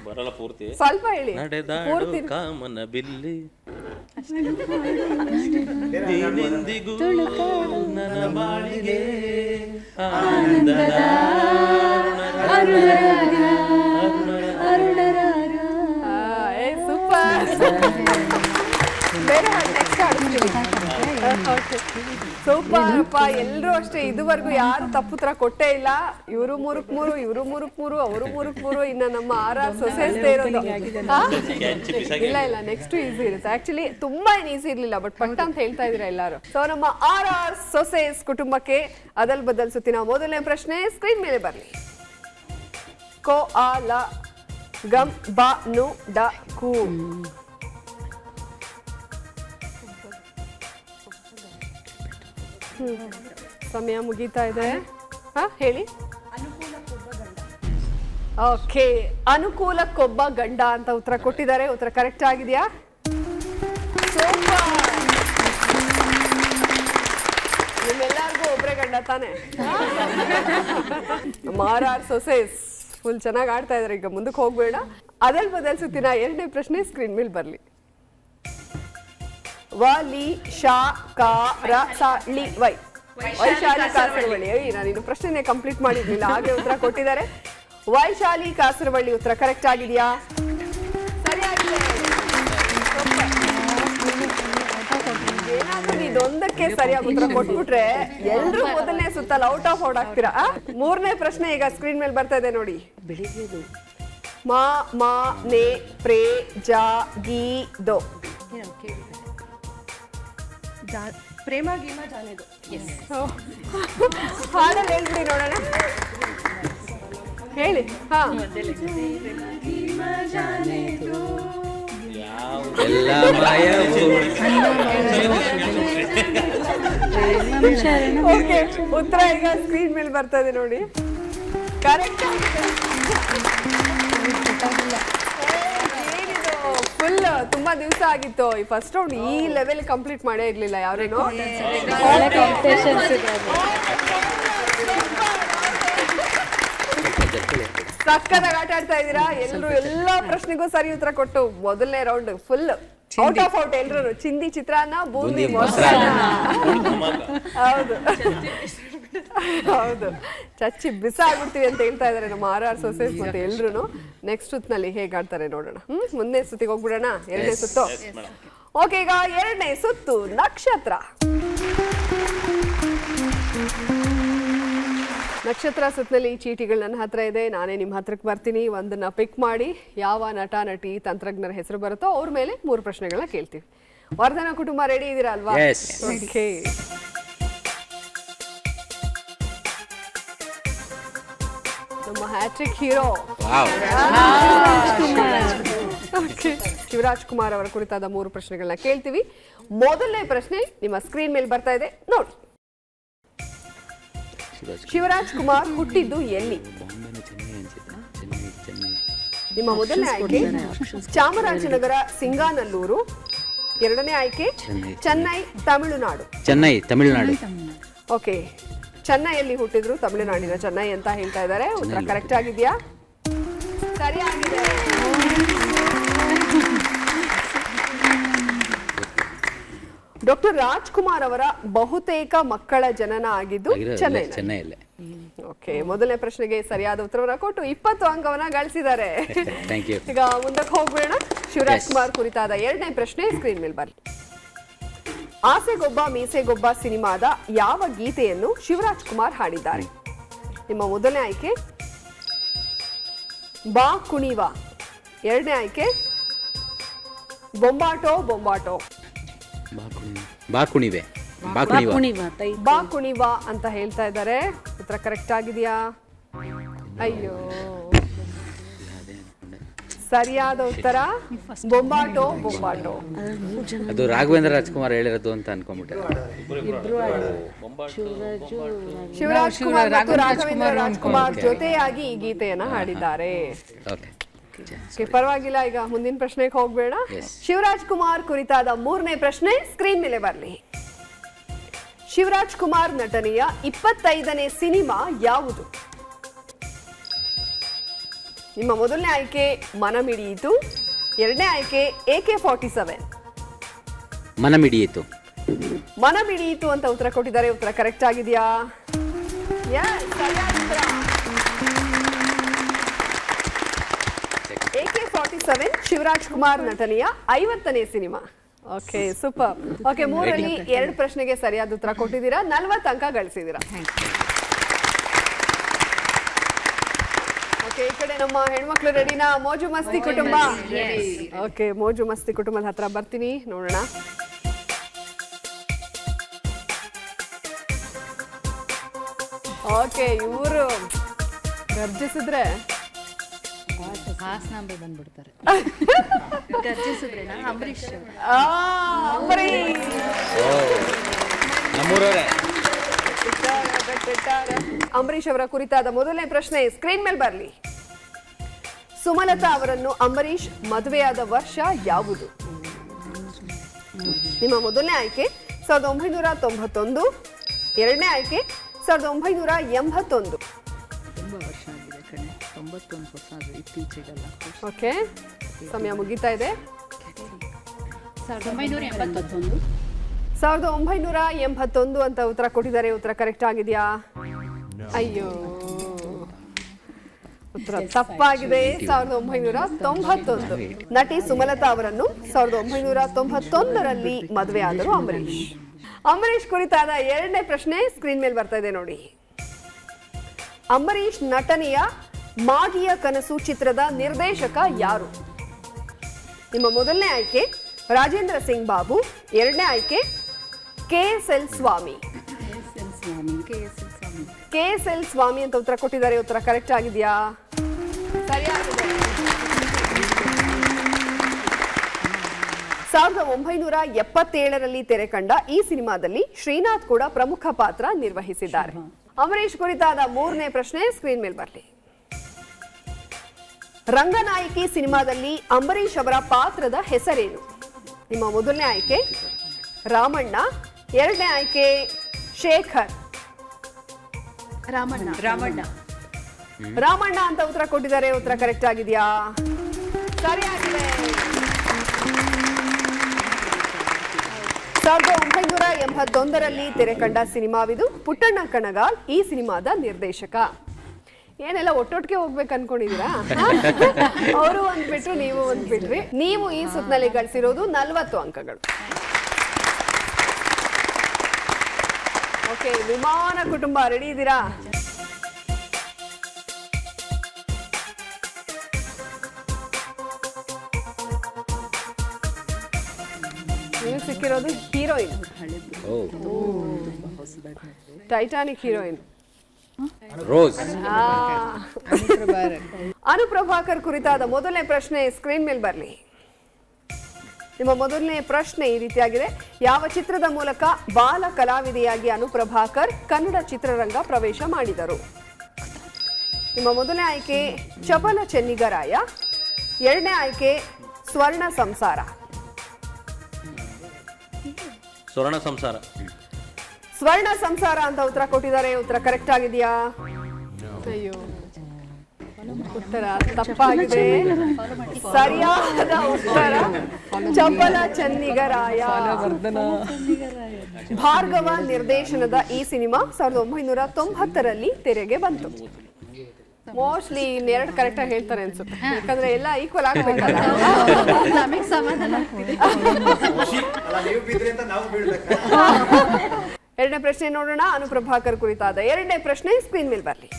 ಬರಲ್ಲ ಪೂರ್ತಿ. ಸ್ವಲ್ಪ ಹೇಳಿ. ನಡೆದಾಡೋ ಕಾಮನ ಬಿಲ್ಲಿ ನೀನೆಂದಿಗೂ ನನ್ನ ಬಾಳಿಗೆ ಆನಂದದ ಸೂಪರ್. ಬೇರೆ ನೆಕ್ಸ್ಟ್ ಆಡ್ತೀವಿ. ಸೂಪರ್ ಅಪ್ಪ. ಎಲ್ಲರೂ ಅಷ್ಟೇ, ಇದುವರೆಗೂ ಯಾರು ತಪ್ಪುತ್ತರ ಕೊಟ್ಟೇ ಇಲ್ಲ. ಇವರು 3-3, ಇವರು 3-3, ಅವರು 3-3. ಇನ್ನ ನಮ್ಮ RR ಸೊಸೈಟಿ ಇರೋದು ಇಲ್ಲ ಇಲ್ಲ, ನೆಕ್ಸ್ಟ್ ಈಸಿ ಇರುತ್ತೆ. ಆಕ್ಚುಲಿ ತುಂಬಾ ಏನು ಈಸಿ ಇರ್ಲಿಲ್ಲ, ಬಟ್ ಪಟ್ಟ ಅಂತ ಹೇಳ್ತಾ ಇದ್ರ ಎಲ್ಲಾರು. ಸೊ ನಮ್ಮ RR ಸೊಸೈಸ್ ಕುಟುಂಬಕ್ಕೆ ಅದಲ್ ಬದಲ್ ಸುತ್ತಿನ ಮೊದಲನೇ ಪ್ರಶ್ನೆ ಸ್ಕ್ರೀನ್ ಮೇಲೆ ಬರ್ಲಿ. ಕೋ ಆ ಲ ಗಮ್ ಬ ನು ಡ ಕು. ಸಮಯ ಮುಗೀತಾ ಇದೆ. ಹೇಳಿ. ಓಕೆ, ಅನುಕೂಲಕ್ಕೊಬ್ಬ ಗಂಡ ಅಂತ ಉತ್ತರ ಕೊಟ್ಟಿದ್ದಾರೆ. ಉತ್ತರ ಕರೆಕ್ಟ್ ಆಗಿದೆಯಾ? ನಿಮ್ಮೆಲ್ಲರಿಗೂ ಒಬ್ರೇ ಗಂಡ ತಾನೆ? RR ಸೊಸೈಸ್ ಫುಲ್ ಚೆನ್ನಾಗಿ ಆಡ್ತಾ ಇದಾರೆ. ಈಗ ಮುಂದಕ್ಕೆ ಹೋಗ್ಬೇಡ. ಅದಲ್ ಬದಲ್ ಸುತ್ತಿನ ಎರಡನೇ ಪ್ರಶ್ನೆ ಸ್ಕ್ರೀನ್ ಮೇಲೆ ಬರ್ಲಿ. ವ ಲಿ ಶಾ ಕಾ ರ ಸ ಳಿ ವೈ. ವೈಶಾಲಿ ಕಾಸರವಳ್ಳಿ. ನಾನು ಪ್ರಶ್ನೆನೇ ಕಂಪ್ಲೀಟ್ ಮಾಡಿರ್ಲಿಲ್ಲ, ಹಾಗೆ ಉತ್ತರ ಕೊಟ್ಟಿದ್ದಾರೆ. ವೈಶಾಲಿ ಕಾಸರವಳ್ಳಿ. ಉತ್ತರ ಕರೆಕ್ಟ್ ಆಗಿದೆಯಾ? ಸರಿಯಾಗಿದೆ. ಏನಾದ್ರೂ ಇದೊಂದಕ್ಕೆ ಸರಿಯಾಗಿ ಉತ್ತರ ಕೊಟ್ಬಿಟ್ರೆ ಎಲ್ರು ಮೊದಲನೇ ಸುತ್ತಲ್ಲ ಔಟ್ ಆಫ್ ಔಟ್ ಆಗ್ತೀರಾ. ಮೂರನೇ ಪ್ರಶ್ನೆ ಈಗ ಸ್ಕ್ರೀನ್ ಮೇಲೆ ಬರ್ತಾ ಇದೆ ನೋಡಿ. ಮಾ ಮಾ ನೆ ಪ್ರೇ ಜಾ ಗಿ ದೋ. ಪ್ರೇಮ ಗೀಮ ಜಾನೇದು. ಹಾಡಲ್ಲಿ ಹೇಳ್ಬಿಡಿ ನೋಡೋಣ. ಹೇಳಿ. ಹಾ, ಓಕೆ, ಉತ್ತರ ಈಗ ಸ್ಕ್ರೀನ್ ಮೇಲೆ ಬರ್ತಾ ಇದೆ ನೋಡಿ. ಕರೆಕ್ಟ್ ಆಗಿದೆ. ಏನಿದು ಫುಲ್ ತುಂಬಾ ದಿವಸ ಆಗಿತ್ತು. ಈ ಫಸ್ಟ್ ರೌಂಡ್ ಈ ಲೆವೆಲ್ ಕಂಪ್ಲೀಟ್ ಮಾಡೇ ಇರ್ಲಿಲ್ಲ ಯಾರೇನು. ಸಕ್ಕತ್ತಾಗಿ ಆಟ ಆಡ್ತಾ ಇದ್ದೀರಾ ಎಲ್ಲರೂ. ಎಲ್ಲಾ ಪ್ರಶ್ನೆಗೂ ಸರಿ ಉತ್ತರ ಕೊಟ್ಟು ಮೊದಲನೇ round full out of out. ಎಲ್ರು ಚಿಂದಿ ಚಿತ್ರಾನ್ನ, ಬೂಂದಿ ಮೊಸರನ್ನ. ಹೌದು ಹೌದು, ಚಚ್ಚಿ ಬಿಸಾಗ್ಬಿಡ್ತೀವಿ ಅಂತ ಹೇಳ್ತಾ ಇದಾರೆ ನಮ್ಮ RR ಸೊಸೈಸ್ ಮತ್ತೆ ಎಲ್ರು. ನೆಕ್ಸ್ಟ್ ಸುತ್ತಿನಲ್ಲಿ ಹೇಗೆ ಆಡ್ತಾರೆ ನೋಡೋಣ. ಮುಂದೆ ಸುತ್ತಿಗೆ ಹೋಗ್ಬಿಡೋಣ. ಎರಡನೇ ಸುತ್ತು. ಓಕೆ, ಈಗ ಎರಡನೇ ಸುತ್ತು ನಕ್ಷತ್ರ. ನಕ್ಷತ್ರ ಸುತ್ತಿನಲ್ಲಿ ಚೀಟಿಗಳು ನನ್ನ ಹತ್ರ ಇದೆ. ನಾನೇ ನಿಮ್ಮ ಹತ್ರಕ್ಕೆ ಬರ್ತೀನಿ. ಒಂದನ್ನ ಪಿಕ್ ಮಾಡಿ ಯಾವ ನಟ ನಟಿ ತಂತ್ರಜ್ಞರ ಹೆಸರು ಬರುತ್ತೋ ಅವ್ರ ಮೇಲೆ 3 ಪ್ರಶ್ನೆಗಳನ್ನ ಕೇಳ್ತೀವಿ. ವರ್ಧನ ಕುಟುಂಬ ರೆಡಿ ಇದ್ದೀರಾ ಅಲ್ವಾ? Yes. ಓಕೆ. ನಮ್ಮ ಹ್ಯಾಟ್ರಿಕ್ ಹೀರೋ ಶಿವರಾಜ್ ಕುಮಾರ್ ಅವರ ಕುರಿತಾದ 3 ಪ್ರಶ್ನೆಗಳನ್ನ ಕೇಳ್ತೀವಿ. ಮೊದಲನೇ ಪ್ರಶ್ನೆ ನಿಮ್ಮ ಸ್ಕ್ರೀನ್ ಮೇಲೆ ಬರ್ತಾ ಇದೆ ನೋಡಿ. ಶಿವರಾಜ್ ಕುಮಾರ್ ಹುಟ್ಟಿದ್ದು ಎಲ್ಲಿ? ನಿಮ್ಮ ಮೊದಲನೇ ಆಯ್ಕೆ ಚಾಮರಾಜನಗರ ಸಿಂಗಾನಲ್ಲೂರು, ಎರಡನೇ ಆಯ್ಕೆ ಚೆನ್ನೈ ತಮಿಳುನಾಡು. ಚೆನ್ನೈ ತಮಿಳುನಾಡು. ಓಕೆ, ಚೆನ್ನೈಯಲ್ಲಿ ಹುಟ್ಟಿದ್ರು, ತಮಿಳುನಾಡಿನ ಚೆನ್ನೈ ಅಂತ ಹೇಳ್ತಾ ಇದ್ದಾರೆ. ಉತ್ತರ ಕರೆಕ್ಟ್ ಆಗಿದೆಯಾ? ಸರಿಯಾಗಿದೆ. ಡಾಕ್ಟರ್ ರಾಜ್ಕುಮಾರ್ ಅವರ ಬಹುತೇಕ ಮಕ್ಕಳ ಜನನ ಆಗಿದ್ದು ಚೆನ್ನೈಯಲ್ಲೇ. ಓಕೆ, ಮೊದಲನೇ ಪ್ರಶ್ನೆಗೆ ಸರಿಯಾದ ಉತ್ತರವನ್ನ ಕೊಟ್ಟು 20 ಅಂಕವನ್ನ ಗಳಿಸಿದ್ದಾರೆ. ಈಗ ಮುಂದಕ್ಕೆ ಹೋಗೋಣ. ಶಿವರಾಜ್ ಕುಮಾರ್ ಕುರಿತಾದ 2ನೇ ಪ್ರಶ್ನೆ ಸ್ಕ್ರೀನ್ ಮೇಲೆ ಬರಲಿ. ಆಸೆಗೊಬ್ಬ ಮೀಸೆಗೊಬ್ಬ ಸಿನಿಮಾದ ಯಾವ ಗೀತೆಯನ್ನು ಶಿವರಾಜ್ ಕುಮಾರ್ ಹಾಡಿದ್ದಾರೆ? ನಿಮ್ಮ ಮೊದಲನೇ ಆಯ್ಕೆ ಬಾ ಕುಣಿವಾ, ಎರಡನೇ ಆಯ್ಕೆ ಬೊಂಬಾಟೋ ಬೊಂಬಾಟೋ. ಬಾ ಕುಣಿವಾ ಅಂತ ಹೇಳ್ತಾ ಇದ್ದಾರೆ. ಉತ್ತರ ಕರೆಕ್ಟ್ ಆಗಿದೆಯಾ? ಅಯ್ಯೋ, ಸರಿಯಾದ ಉತ್ತರ ಬೊಂಬಾಟೋ ಬೊಂಬಾಟೋ. ಅದು ರಾಘವೇಂದ್ರ ರಾಜ್ಕುಮಾರ್ ಹೇಳಿರೋದು ಅಂತ ಅನ್ಕೊಂಡ್ಬಿಟ್ಟೆ. ಶಿವರಾಜ್ ಕುಮಾರ್ ಮತ್ತು ರಾಘವೇಂದ್ರ ರಾಜ್ಕುಮಾರ್ ಜೊತೆಯಾಗಿ ಈ ಗೀತೆಯನ್ನ ಹಾಡಿದ್ದಾರೆ. ಪರವಾಗಿಲ್ಲ. ಈಗ ಮುಂದಿನ ಪ್ರಶ್ನೆಗೆ ಹೋಗ್ಬೇಡ. ಶಿವರಾಜ್ ಕುಮಾರ್ ಕುರಿತಾದ 3ನೇ ಪ್ರಶ್ನೆ ಸ್ಕ್ರೀನ್ ಮೇಲೆ ಬರಲಿ. ಶಿವರಾಜ್ ಕುಮಾರ್ ನಟನೆಯ 25ನೇ ಸಿನಿಮಾ ಯಾವುದು? ನಿಮ್ಮ ಮೊದಲನೇ ಆಯ್ಕೆ ಮನಮಿಡಿಯಿತು, ಎರಡನೇ ಆಯ್ಕೆ AK-47. ಮನಮಿಡಿಯಿತು ಅಂತ ಉತ್ತರ ಕೊಟ್ಟಿದ್ದಾರೆ. ಉತ್ತರ ಕರೆಕ್ಟ್ ಆಗಿದೆಯಾ? AK-47 ಶಿವರಾಜ್ ಕುಮಾರ್ ನಟನೆಯ 50ನೇ ಸಿನಿಮಾ. Okay, super. ಓಕೆ, 3ರಲ್ಲಿ 2 ಪ್ರಶ್ನೆಗೆ ಸರಿಯಾದ ಉತ್ತರ ಕೊಟ್ಟಿದ್ದೀರಾ. 40 ಅಂಕ ಗಳಿಸಿದ್ದೀರಾ. ಓಕೆ, ಈ ಕಡೆ ನಮ್ಮ ಹೆಣ್ಮಕ್ಳು ರೆಡಿನಾ? ಮೋಜು ಮಸ್ತಿ ಕುಟುಂಬ. ಓಕೆ, ಮೋಜು ಮಸ್ತಿ ಕುಟುಂಬದ ಹತ್ರ ಬರ್ತೀನಿ, ನೋಡೋಣ. ಓಕೆ, ಇವರು ಗರ್ಜಿಸಿದ್ರೆ ಹಾಸನಾಂಬೆ ಬಂದ್ಬಿಡ್ತಾರೆ. ಗರ್ಜಿಸಿದ್ರೇನಾ? ಅಂಬರೀಶ್. ಅಂಬರೀಶ್ ಅವರ ಕುರಿತಾದ ಮೊದಲನೇ ಪ್ರಶ್ನೆ ಸ್ಕ್ರೀನ್ ಮೇಲೆ ಬರಲಿ. ಸುಮಲತಾ ಅವರನ್ನು ಅಂಬರೀಶ್ ಮದುವೆಯಾದ ವರ್ಷ ಯಾವುದು? ನಿಮ್ಮ ಮೊದಲನೇ ಆಯ್ಕೆ 1991, ಎರಡನೇ ಆಯ್ಕೆ 1981. ತುಂಬಾ ವರ್ಷ ಆಗಿದೆ ಕಣೆ, 91 ವರ್ಷ ಅದು ಇತ್ತೀಚೆಗಲ್ಲ. ಓಕೆ, ಸಮಯ ಮುಗಿತಾ ಇದೆ. 1981 ಅಂತ ಉತ್ತರ ಕೊಟ್ಟಿದ್ದಾರೆ. ಉತ್ತರ ಕರೆಕ್ಟ್ ಆಗಿದೆಯಾ? ಅಯ್ಯೋ, ಉತ್ತರ ತಪ್ಪಾಗಿದೆ. 1991. ನಟಿ ಸುಮಲತಾ ಅವರನ್ನು 1991ರಲ್ಲಿ ಮದುವೆಯಾದರು ಅಂಬರೀಶ್. ಅಂಬರೀಶ್ ಕುರಿತಾದ 2ನೇ ಪ್ರಶ್ನೆ ಸ್ಕ್ರೀನ್ ಮೇಲೆ ಬರ್ತಾ ಇದೆ ನೋಡಿ. ಅಂಬರೀಶ್ ನಟನೆಯ ಮಾಗಿಯ ಕನಸು ಚಿತ್ರದ ನಿರ್ದೇಶಕ ಯಾರು? ನಿಮ್ಮ ಮೊದಲನೇ ಆಯ್ಕೆ ರಾಜೇಂದ್ರ ಸಿಂಗ್ ಬಾಬು, ಎರಡನೇ ಆಯ್ಕೆ KSL ಸ್ವಾಮಿ. KSL ಸ್ವಾಮಿ ಅಂತ ಉತ್ತರ ಕೊಟ್ಟಿದ್ದಾರೆ. ಉತ್ತರ ಕರೆಕ್ಟ್ ಆಗಿದೆಯಾ? ಸರಿಯಾಗಿದೆ. 1977ರಲ್ಲಿ ತೆರೆ ಕಂಡ ಈ ಸಿನಿಮಾದಲ್ಲಿ ಶ್ರೀನಾಥ್ ಕೂಡ ಪ್ರಮುಖ ಪಾತ್ರ ನಿರ್ವಹಿಸಿದ್ದಾರೆ. ಅಂಬರೀಶ್ ಕುರಿತಾದ 3ನೇ ಪ್ರಶ್ನೆ ಸ್ಕ್ರೀನ್ ಮೇಲೆ ಬರಲಿ. ರಂಗನಾಯಕಿ ಸಿನಿಮಾದಲ್ಲಿ ಅಂಬರೀಶ್ ಅವರ ಪಾತ್ರದ ಹೆಸರೇನು? ನಿಮ್ಮ ಮೊದಲನೇ ಆಯ್ಕೆ ರಾಮಣ್ಣ, ಎರಡನೇ ಆಯ್ಕೆ ಶೇಖರ್. ರಾಮಣ್ಣ ಅಂತ ಉತ್ತರ ಕೊಟ್ಟಿದ್ದಾರೆ. ಉತ್ತರ ಕರೆಕ್ಟ್ ಆಗಿದೆಯಾ? ಸರಿಯಾಗಿದೆ. 1981ರಲ್ಲಿ ತೆರೆ ಕಂಡ ಸಿನಿಮಾವಿದು. ಪುಟ್ಟಣ್ಣ ಕಣಗಾಲ್ ಈ ಸಿನಿಮಾದ ನಿರ್ದೇಶಕ. ಏನೆಲ್ಲ ಒಟ್ಟೊಟ್ಟಿಗೆ ಹೋಗ್ಬೇಕು ಅನ್ಕೊಂಡಿದೀರಾ? ಅವರು ಒಂದ್ಬಿಟ್ರು, ನೀವು ಒಂದ್ಬಿಟ್ರಿ. ನೀವು ಈ ಸುತ್ತಿನಲ್ಲಿ ಗಳಿಸಿರೋದು 40 ಅಂಕಗಳು. ಓಕೆ, ವಿಮಾನ ಕುಟುಂಬ ರೆಡಿ ಇದ್ದೀರಾ? ನಿಮಗೆ ಸಿಕ್ಕಿರೋದು heroine, Titanic heroine Rose. Anu Prabhakar ಕುರಿತಾದ ಮೊದಲನೇ ಪ್ರಶ್ನೆ ಸ್ಕ್ರೀನ್ ಮೇಲೆ ಬರಲಿ. ನಿಮ್ಮ ಮೊದಲನೇ ಪ್ರಶ್ನೆ ಈ ರೀತಿಯಾಗಿದೆ: ಯಾವ ಚಿತ್ರದ ಮೂಲಕ ಬಾಲ ಕಲಾವಿದೆಯಾಗಿ ಅನುಪ್ರಭಾಕರ್ ಕನ್ನಡ ಚಿತ್ರರಂಗ ಪ್ರವೇಶ ಮಾಡಿದರು? ನಿಮ್ಮ ಮೊದಲನೇ ಆಯ್ಕೆ ಚಪಲ ಚೆನ್ನಿಗರಾಯ, ಎರಡನೇ ಆಯ್ಕೆ ಸ್ವರ್ಣ ಸಂಸಾರ. ಸ್ವರ್ಣ ಸಂಸಾರ. ಸ್ವರ್ಣ ಸಂಸಾರ ಅಂತ ಉತ್ತರ ಕೊಟ್ಟಿದ್ದಾರೆ. ಉತ್ತರ ಕರೆಕ್ಟ್ ಆಗಿದೆಯಾ? ಅಯ್ಯೋ, ಉತ್ತರ ತಪ್ಪಾಗಿದೆ. ಸರಿಯಾದ ಉತ್ತರ ಚಪಲ ಚೆನ್ನಿಗರಾಯ. ಭಾರ್ಗವ ನಿರ್ದೇಶನದ ಈ ಸಿನಿಮಾ 1990ರಲ್ಲಿ ತೆರೆಗೆ ಬಂತು. ಮೋಸ್ಟ್ಲಿ ಇನ್ನೆರಡು ಕರೆಕ್ಟ್ ಆಗಿ ಹೇಳ್ತಾರೆ ಅನ್ಸುತ್ತೆ, ಯಾಕಂದ್ರೆ ಎಲ್ಲ ಈಕ್ವಲ್ ಆಗ್ಬೇಕಲ್ಲ. ನಮಗೆ ಸಮಾಧಾನ ಆಗ್ತಿದೆ. ಎರಡನೇ ಪ್ರಶ್ನೆ ನೋಡೋಣ. ಅನುಪ್ರಭಾಕರ್ ಕುರಿತಾದ ಎರಡನೇ ಪ್ರಶ್ನೆ ಸ್ಕ್ರೀನ್ ಮೇಲೆ ಬರಲಿ.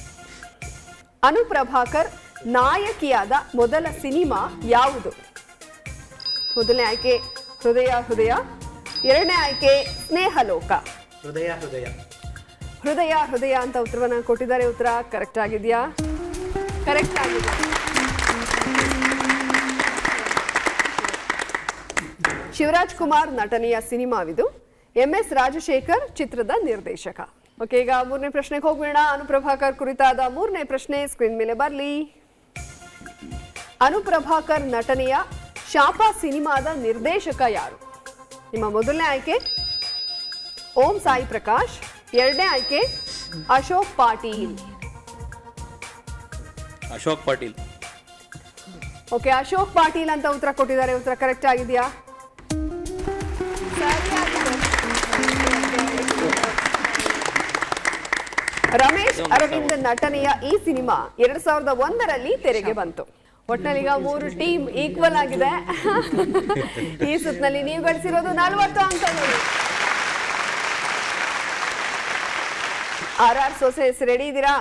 ಅನುಪ್ರಭಾಕರ್ ನಾಯಕಿಯಾದ ಮೊದಲ ಸಿನಿಮಾ ಯಾವುದು? ಮೊದಲನೇ ಆಯ್ಕೆ ಹೃದಯ ಹೃದಯ, ಎರಡನೇ ಆಯ್ಕೆ ಸ್ನೇಹಲೋಕ. ಹೃದಯ ಹೃದಯ. ಹೃದಯ ಹೃದಯ ಅಂತ ಉತ್ತರವನ್ನ ಕೊಟ್ಟಿದ್ದಾರೆ. ಉತ್ತರ ಕರೆಕ್ಟ್ ಆಗಿದೆಯಾ? ಕರೆಕ್ಟ್ ಆಗಿದೆ. ಶಿವರಾಜ್ ಕುಮಾರ್ ನಟನೆಯ ಸಿನಿಮಾವಿದು. MS ರಾಜಶೇಖರ್ ಚಿತ್ರದ ನಿರ್ದೇಶಕ. ಓಕೆ, ಈಗ ಮೂರನೇ ಪ್ರಶ್ನೆಗೆ ಹೋಗೋಣ. ಅನುಪ್ರಭಾಕರ್ ಕುರಿತಾದ ಮೂರನೇ ಪ್ರಶ್ನೆ ಸ್ಕ್ರೀನ್ ಮೇಲೆ ಬರಲಿ. ಅನುಪ್ರಭಾಕರ್ ನಟನೆಯ ಶಾಪ ಸಿನಿಮಾದ ನಿರ್ದೇಶಕ ಯಾರು? ನಿಮ್ಮ ಮೊದಲನೇ ಆಯ್ಕೆ ಓಂ ಸಾಯಿ ಪ್ರಕಾಶ್, ಎರಡನೇ ಆಯ್ಕೆ ಅಶೋಕ್ ಪಾಟೀಲ್. ಅಶೋಕ್ ಪಾಟೀಲ್. ಓಕೆ, ಅಶೋಕ್ ಪಾಟೀಲ್ ಅಂತ ಉತ್ತರ ಕೊಟ್ಟಿದ್ದಾರೆ. ಉತ್ತರ ಕರೆಕ್ಟ್ ಆಗಿದೆಯಾ? ರಮೇಶ್ ಅರವಿಂದ್ ನಟನೆಯ ಈ ಸಿನಿಮಾ 2001ರಲ್ಲಿ ತೆರೆಗೆ ಬಂತು. ಒಟ್ಟಿನಲ್ಲಿ ಈಗ 3 ಟೀಮ್ ಈಕ್ವಲ್ ಆಗಿದೆ. ಈ ಸುತ್ತಿನಲ್ಲಿ ನೀವು ಗಳಿಸಿರೋದು 40 ಅಂಕಗಳು. RR ಸೊಸೆಸ್ ರೆಡಿ ಇದ್ದೀರಾ?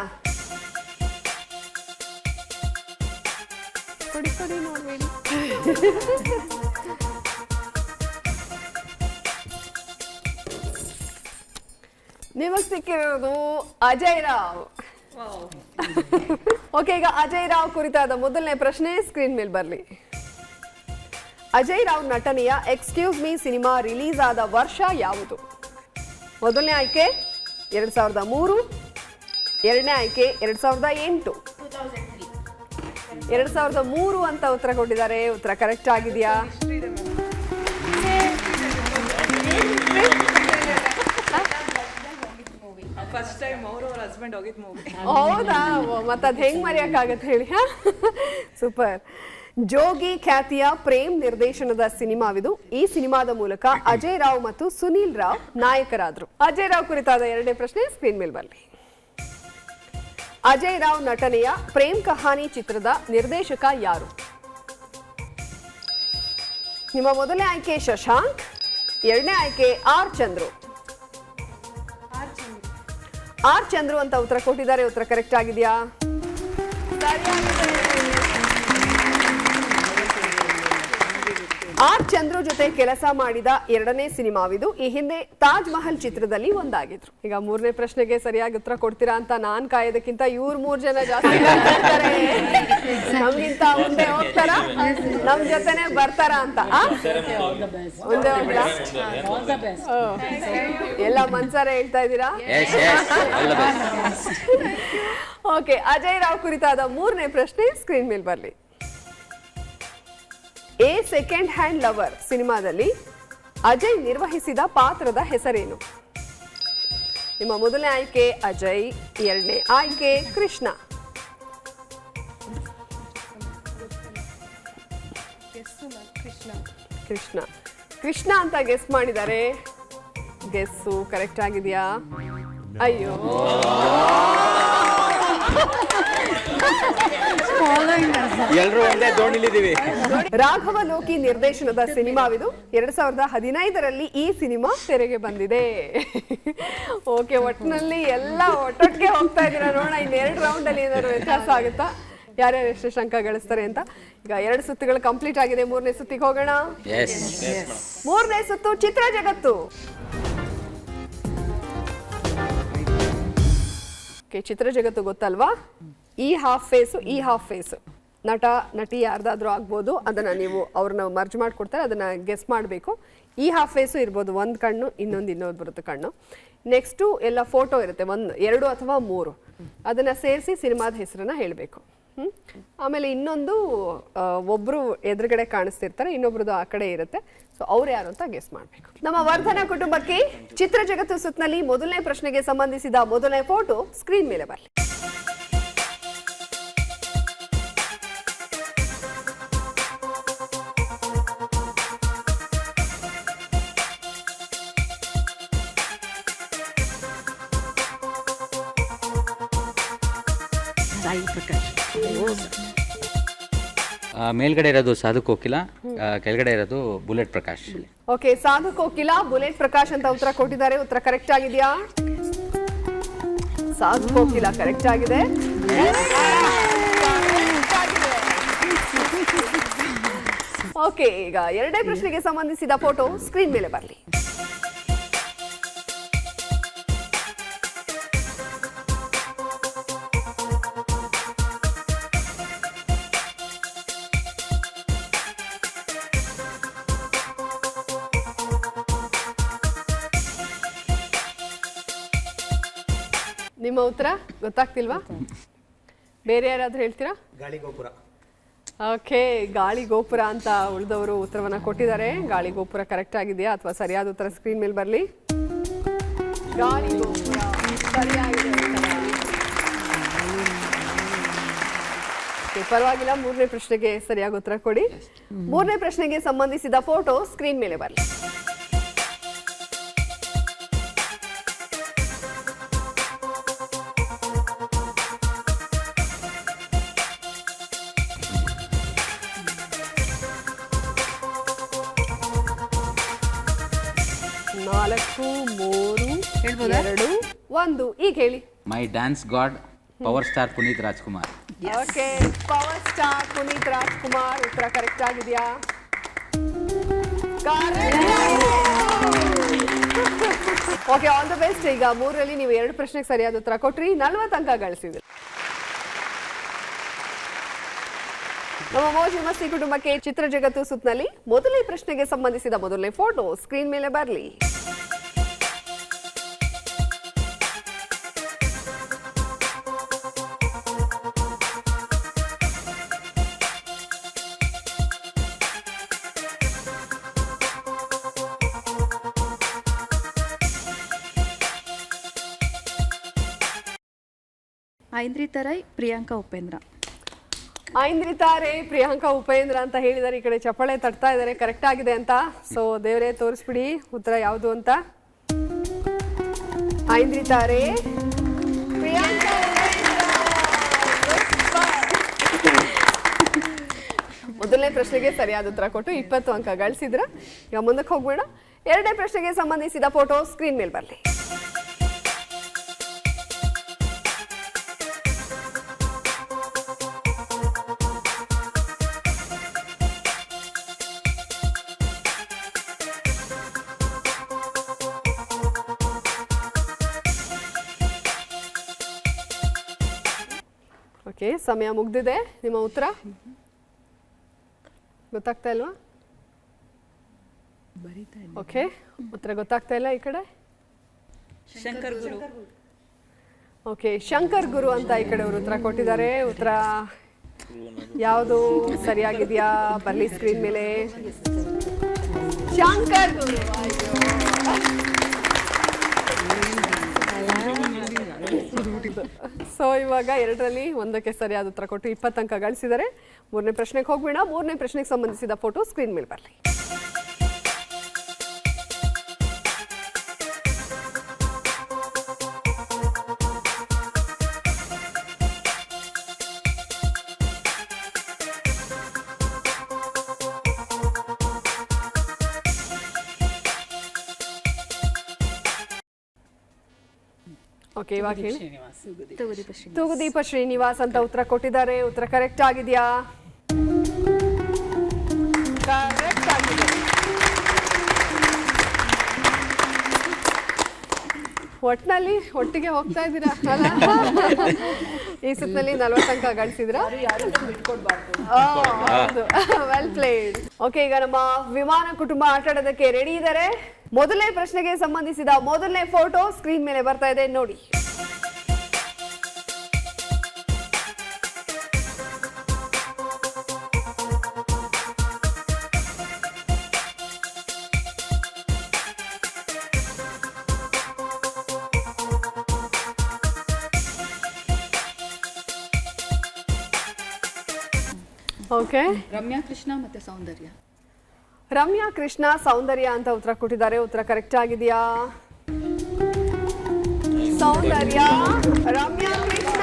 ಕೊಡಿ ಕೊಡಿ ನೋಡ್ಬೇಡಿ. ನಿಮಗೆ ಸಿಕ್ಕಿರೋದು ಅಜಯ್ ರಾವ್. ಓಕೆ, ಈಗ ಅಜಯ್ ರಾವ್ ಕುರಿತಾದ ಮೊದಲನೇ ಪ್ರಶ್ನೆ ಸ್ಕ್ರೀನ್ ಮೇಲೆ ಬರಲಿ. ಅಜಯ್ ರಾವ್ ನಟನೆಯ ಎಕ್ಸ್ಕ್ಯೂಸ್ ಮೀ ಸಿನಿಮಾ ರಿಲೀಸ್ ಆದ ವರ್ಷ ಯಾವುದು? ಮೊದಲನೇ ಆಯ್ಕೆ 2003, ಎರಡನೇ ಆಯ್ಕೆ 2008. 2003 ಅಂತ ಉತ್ತರ ಕೊಟ್ಟಿದ್ದಾರೆ. ಉತ್ತರ ಕರೆಕ್ಟ್ ಆಗಿದೆಯಾ? ಹೌದಾ? ಮತ್ತದ್ ಹೆಂಗ್ ಮರೆಯಕ್ಕಾಗತ್ತೆ ಹೇಳಿ. ಸೂಪರ್. ಜೋಗಿ ಖ್ಯಾತಿಯ ಪ್ರೇಮ್ ನಿರ್ದೇಶನದ ಸಿನಿಮಾವಿದು. ಈ ಸಿನಿಮಾದ ಮೂಲಕ ಅಜಯ್ ರಾವ್ ಮತ್ತು ಸುನೀಲ್ ರಾವ್ ನಾಯಕರಾದ್ರು. ಅಜಯ್ ರಾವ್ ಕುರಿತಾದ ಎರಡನೇ ಪ್ರಶ್ನೆ ಸ್ಕ್ರೀನ್ ಮೇಲೆ ಬರಲಿ. ಅಜಯ್ ರಾವ್ ನಟನೆಯ ಪ್ರೇಮ್ ಕಹಾನಿ ಚಿತ್ರದ ನಿರ್ದೇಶಕ ಯಾರು? ನಿಮ್ಮ ಮೊದಲನೇ ಆಯ್ಕೆ ಶಶಾಂಕ್, ಎರಡನೇ ಆಯ್ಕೆ ಆರ್ ಚಂದ್ರು. ಆರ್ ಚಂದ್ರು ಅಂತ ಉತ್ತರ ಕೊಟ್ಟಿದ್ದಾರೆ. ಉತ್ತರ ಕರೆಕ್ಟ್ ಆಗಿದೆಯಾ? ಆರ್ ಚಂದ್ರು ಜೊತೆ ಕೆಲಸ ಮಾಡಿದ ಎರಡನೇ ಸಿನಿಮಾವಿದು. ಈ ಹಿಂದೆ ತಾಜ್ ಮಹಲ್ ಚಿತ್ರದಲ್ಲಿ ಒಂದಾಗಿದ್ರು. ಈಗ ಮೂರನೇ ಪ್ರಶ್ನೆಗೆ ಸರಿಯಾಗಿ ಉತ್ತರ ಕೊಡ್ತೀರಾ ಅಂತ ನಾನ್ ಕಾಯೋದಕ್ಕಿಂತ ಇವ್ರು 3 ಜನ ಜಾಸ್ತಿ ನಮ್ಗಿಂತ ಮುಂದೆ ಹೋಗ್ತಾರ, ನಮ್ ಜೊತೆನೆ ಬರ್ತಾರ ಅಂತ. ಮುಂದೆ ಹೋಗ್ಲಾ? ಎಲ್ಲ ಮನ್ಸಾರೆ ಹೇಳ್ತಾ ಇದ್ದೀರಾ? ಓಕೆ, ಅಜಯ್ ರಾವ್ ಕುರಿತಾದ ಮೂರನೇ ಪ್ರಶ್ನೆ ಸ್ಕ್ರೀನ್ ಮೇಲೆ ಬರಲಿ. ಎ ಸೆಕೆಂಡ್ ಹ್ಯಾಂಡ್ ಲವರ್ ಸಿನಿಮಾದಲ್ಲಿ ಅಜಯ್ ನಿರ್ವಹಿಸಿದ ಪಾತ್ರದ ಹೆಸರೇನು? ನಿಮ್ಮ ಮೊದಲನೇ ಆಯ್ಕೆ ಅಜಯ್, ಎರಡನೇ ಆಯ್ಕೆ ಕೃಷ್ಣ. ಕೃಷ್ಣ ಕೃಷ್ಣ ಅಂತ ಗೆಸ್ ಮಾಡಿದ್ದಾರೆ. ಗೆಸ್ಸು ಕರೆಕ್ಟ್ ಆಗಿದೆಯಾ? ಅಯ್ಯೋ, ಎಲ್ಲರೂ ಒಂದೇ ದೋಣಿಲಿದ್ದೀವಿ. ರಾಘವ ಲೋಕಿ ನಿರ್ದೇಶನದ ಸಿನಿಮಾವಿದು. 2015ರಲ್ಲಿ ಈ ಸಿನಿಮಾ ತೆರೆಗೆ ಬಂದಿದೆ. ಓಕೆ, ಒಟ್ಟಿನಲ್ಲಿ ಎಲ್ಲ ಒಟ್ಟೊಟ್ಟಿಗೆ ಹೋಗ್ತಾ ಇದ್ದೀರಾ. ನೋಡೋಣ ಇನ್ನೆರಡು ರೌಂಡ್ ಅಲ್ಲಿ ಏನಾದ್ರು ವ್ಯತ್ಯಾಸ ಆಗುತ್ತಾ? ಯಾರ್ಯಾರು ಎಷ್ಟೆಷ್ಟು ಅಂಕ ಗಳಿಸ್ತಾರೆ ಅಂತ. ಈಗ 2 ಸುತ್ತುಗಳು ಕಂಪ್ಲೀಟ್ ಆಗಿದೆ. 3ನೇ ಸುತ್ತಿಗೆ ಹೋಗೋಣ. ಎಸ್ 3ನೇ ಸುತ್ತು ಚಿತ್ರ ಜಗತ್ತು. ಚಿತ್ರ ಜಗತ್ತು ಗೊತ್ತಲ್ವಾ? ಈ ಹಾಫ್ ಫೇಸು ನಟ ನಟಿ ಯಾರ್ದಾದ್ರೂ ಆಗ್ಬೋದು. ಅದನ್ನ ನೀವು ಅವ್ರನ್ನ ಮರ್ಜ್ ಮಾಡ್ಕೊಡ್ತಾರೆ, ಅದನ್ನ ಗೆಸ್ ಮಾಡಬೇಕು. ಈ ಹಾಫ್ ಫೇಸು ಇರ್ಬೋದು, ಒಂದು ಕಣ್ಣು ಇನ್ನೊಂದು ಬರುತ್ತೆ ಕಣ್ಣು. ನೆಕ್ಸ್ಟು ಎಲ್ಲ ಫೋಟೋ ಇರುತ್ತೆ, 1, 2 ಅಥವಾ 3. ಅದನ್ನ ಸೇರಿಸಿ ಸಿನಿಮಾದ ಹೆಸರನ್ನ ಹೇಳಬೇಕು. ಆಮೇಲೆ ಇನ್ನೊಂದು ಒಬ್ರು ಎದುರುಗಡೆ ಕಾಣಿಸ್ತಿರ್ತಾರೆ, ಇನ್ನೊಬ್ರದ್ದು ಆ ಕಡೆ ಇರುತ್ತೆ. ಸೊ ಅವ್ರು ಯಾರು ಅಂತ ಗೆಸ್ ಮಾಡಬೇಕು. ನಮ್ಮ ವರ್ಧನ ಕುಟುಂಬಕ್ಕೆ ಚಿತ್ರ ಜಗತ್ತು ಸುತ್ತಿನಲ್ಲಿ ಮೊದಲನೇ ಪ್ರಶ್ನೆಗೆ ಸಂಬಂಧಿಸಿದ ಮೊದಲನೇ ಫೋಟೋ ಸ್ಕ್ರೀನ್ ಮೇಲೆ ಬರಲಿ. ಮೇಲ್ಗಡೆ ಇರೋದು ಸಾಧು ಕೋಕಿಲ, ಕೆಳಗಡೆ ಇರೋದು bullet Prakash. Okay, Sadhu Kokila, bullet Prakash ಅಂತ ಉತ್ತರ ಕೊಟ್ಟಿದ್ದಾರೆ. ಉತ್ತರ ಕರೆಕ್ಟ್ ಆಗಿದೆಯಾ? ಸಾಧು ಕೋಕಿಲ ಕರೆಕ್ಟ್ ಆಗಿದೆ. ಓಕೆ, ಈಗ 2ನೇ ಪ್ರಶ್ನೆಗೆ ಸಂಬಂಧಿಸಿದ ಫೋಟೋ ಸ್ಕ್ರೀನ್ ಮೇಲೆ ಬರಲಿ. ನಿಮ್ಮ ಉತ್ತರ ಗೊತ್ತಾಗ್ತಿಲ್ವಾ? ಬೇರೆ ಯಾರಾದ್ರೂ ಹೇಳ್ತೀರಾ? ಗಾಳಿ ಗೋಪುರ. ಓಕೆ, ಗಾಳಿ ಗೋಪುರ ಅಂತ ಉಳಿದವರು ಉತ್ತರವನ್ನ ಕೊಟ್ಟಿದ್ದಾರೆ. ಗಾಳಿ ಗೋಪುರ ಕರೆಕ್ಟ್ ಆಗಿದೆಯಾ ಅಥವಾ ಸರಿಯಾದ ಉತ್ತರ ಸ್ಕ್ರೀನ್ ಮೇಲೆ ಬರಲಿ. ಗಾಳಿ ಗೋಪುರ ಸರಿಯಾಗಿದೆ. ಪರವಾಗಿಲ್ಲ, 3ನೇ ಪ್ರಶ್ನೆಗೆ ಸರಿಯಾಗಿ ಉತ್ತರ ಕೊಡಿ. 3ನೇ ಪ್ರಶ್ನೆಗೆ ಸಂಬಂಧಿಸಿದ ಫೋಟೋ ಸ್ಕ್ರೀನ್ ಮೇಲೆ ಬರಲಿ. ನಾಲ್ಕು, 3, 2, 1. ಈಗ ಹೇಳಿ. ಮೈ dance god power star Puneeth Rajkumar. Okay, power star Puneeth Rajkumar. ಉತ್ತರ ಕರೆಕ್ಟ್ ಆಗಿದೆಯಾ? Okay, all the best. ಈಗ 3ರಲ್ಲಿ ನೀವು 2 ಪ್ರಶ್ನೆಗೆ ಸರಿಯಾದ ಉತ್ತರ ಕೊಟ್ರಿ, 40 ಅಂಕ ಗಳಿಸಿದ್ರಿ. ನಮ್ಮ ಮೋಜು ಮಸ್ತಿ ಕುಟುಂಬಕ್ಕೆ ಚಿತ್ರ ಜಗತ್ತು ಸುತ್ತಿನಲ್ಲಿ ಮೊದಲನೇ ಪ್ರಶ್ನೆಗೆ ಸಂಬಂಧಿಸಿದ ಮೊದಲನೇ ಫೋಟೋ ಸ್ಕ್ರೀನ್ ಮೇಲೆ ಬರಲಿ. ಐಂದ್ರಿತಾ ರೈ, ಪ್ರಿಯಾಂಕಾ ಉಪೇಂದ್ರ. ಐಂದ್ರಿತಾ ರೈ, ಪ್ರಿಯಾಂಕಾ ಉಪೇಂದ್ರ ಅಂತ ಹೇಳಿದ್ದಾರೆ. ಈ ಕಡೆ ಚಪ್ಪಾಳೆ ತಟ್ತಾ ಇದ್ದಾರೆ, ಕರೆಕ್ಟ್ ಆಗಿದೆ ಅಂತ. ಸೊ ದೇವರೇ ತೋರಿಸ್ಬಿಡಿ ಉತ್ತರ ಯಾವುದು ಅಂತ. ಐಂದ್ರಿತಾ ರೈ, ಪ್ರಿಯಾಂಕಾ ಮೊದಲನೇ ಪ್ರಶ್ನೆಗೆ ಸರಿಯಾದ ಉತ್ತರ ಕೊಟ್ಟು 20 ಅಂಕ ಗಳಿಸಿದ್ರ. ಈಗ ಮುಂದಕ್ಕೆ ಹೋಗ್ಬೇಡ. 2ನೇ ಪ್ರಶ್ನೆಗೆ ಸಂಬಂಧಿಸಿದ ಫೋಟೋ ಸ್ಕ್ರೀನ್ ಮೇಲೆ ಬರಲಿ. ಓಕೆ, ಸಮಯ ಮುಗ್ದಿದೆ. ನಿಮ್ಮ ಉತ್ತರ ಗೊತ್ತಾಗ್ತಾ ಇಲ್ವಾ? ಓಕೆ, ಉತ್ತರ ಗೊತ್ತಾಗ್ತಾ ಇಲ್ಲ. ಈ ಕಡೆ ಶಂಕರ್ ಗುರು. ಓಕೆ, ಶಂಕರ್ ಗುರು ಅಂತ ಈ ಕಡೆ ಅವರು ಉತ್ತರ ಕೊಟ್ಟಿದ್ದಾರೆ. ಉತ್ತರ ಯಾವುದು ಸರಿಯಾಗಿದೆಯಾ? ಬರಲಿ ಸ್ಕ್ರೀನ್ ಮೇಲೆ. ಶಂಕರ್ ಗುರು. ಸೊ ಇವಾಗ 2ರಲ್ಲಿ 1ಕ್ಕೆ ಸರಿಯಾದ ಉತ್ತರ ಕೊಟ್ಟು 20 ಅಂಕ ಗಳಿಸಿದ್ದಾರೆ. 3ನೇ ಪ್ರಶ್ನೆಗೆ ಹೋಗ್ಬೇಡ. 3ನೇ ಪ್ರಶ್ನೆಗೆ ಸಂಬಂಧಿಸಿದ ಫೋಟೋ ಸ್ಕ್ರೀನ್ ಮೇಲೆ ಬರಲಿ. ಓಕೆ, ಇವಾಗ ಹೇಳಿ. ತೂಗುದೀಪ ಶ್ರೀನಿವಾಸ್. ತೂಗುದೀಪ ಶ್ರೀನಿವಾಸ್ ಅಂತ ಉತ್ತರ ಕೊಟ್ಟಿದ್ದಾರೆ. ಉತ್ತರ ಕರೆಕ್ಟ್ ಆಗಿದೆಯಾ? ಕರೆಕ್ಟ್ ಆಗಿದೆ. ಒಟ್ಟಿನಲ್ಲಿ ಒಟ್ಟಿಗೆ ಹೋಗ್ತಾ ಇದ್ದೀರಾ ಅಲ್ಲ? ಈ ಸುತ್ತಲ್ಲಿ 40 ಅಂಕ ಗಳಿಸಿದ್ರಾ? ಹೌದು, ವೆಲ್ ಪ್ಲೇಡ್. ಓಕೆ, ಈಗ ನಮ್ಮ ವಿಮಾನ ಕುಟುಂಬ ಆಟ ಆಡೋದಕ್ಕೆ ರೆಡಿ ಇದ್ದಾರೆ. ಮೊದಲನೇ ಪ್ರಶ್ನೆಗೆ ಸಂಬಂಧಿಸಿದ ಮೊದಲನೇ ಫೋಟೋ ಸ್ಕ್ರೀನ್ ಮೇಲೆ ಬರ್ತಾ ಇದೆ, ನೋಡಿ. ಓಕೆ, ರಮ್ಯಾ ಕೃಷ್ಣ ಮತ್ತೆ ಸೌಂದರ್ಯ. ರಮ್ಯಾ ಕೃಷ್ಣ ಸೌಂದರ್ಯ ಅಂತ ಉತ್ತರ ಕೊಟ್ಟಿದ್ದಾರೆ. ಉತ್ತರ ಕರೆಕ್ಟ್ ಆಗಿದೆಯಾ? ಸೌಂದರ್ಯ, ರಮ್ಯಾ ಕೃಷ್ಣ.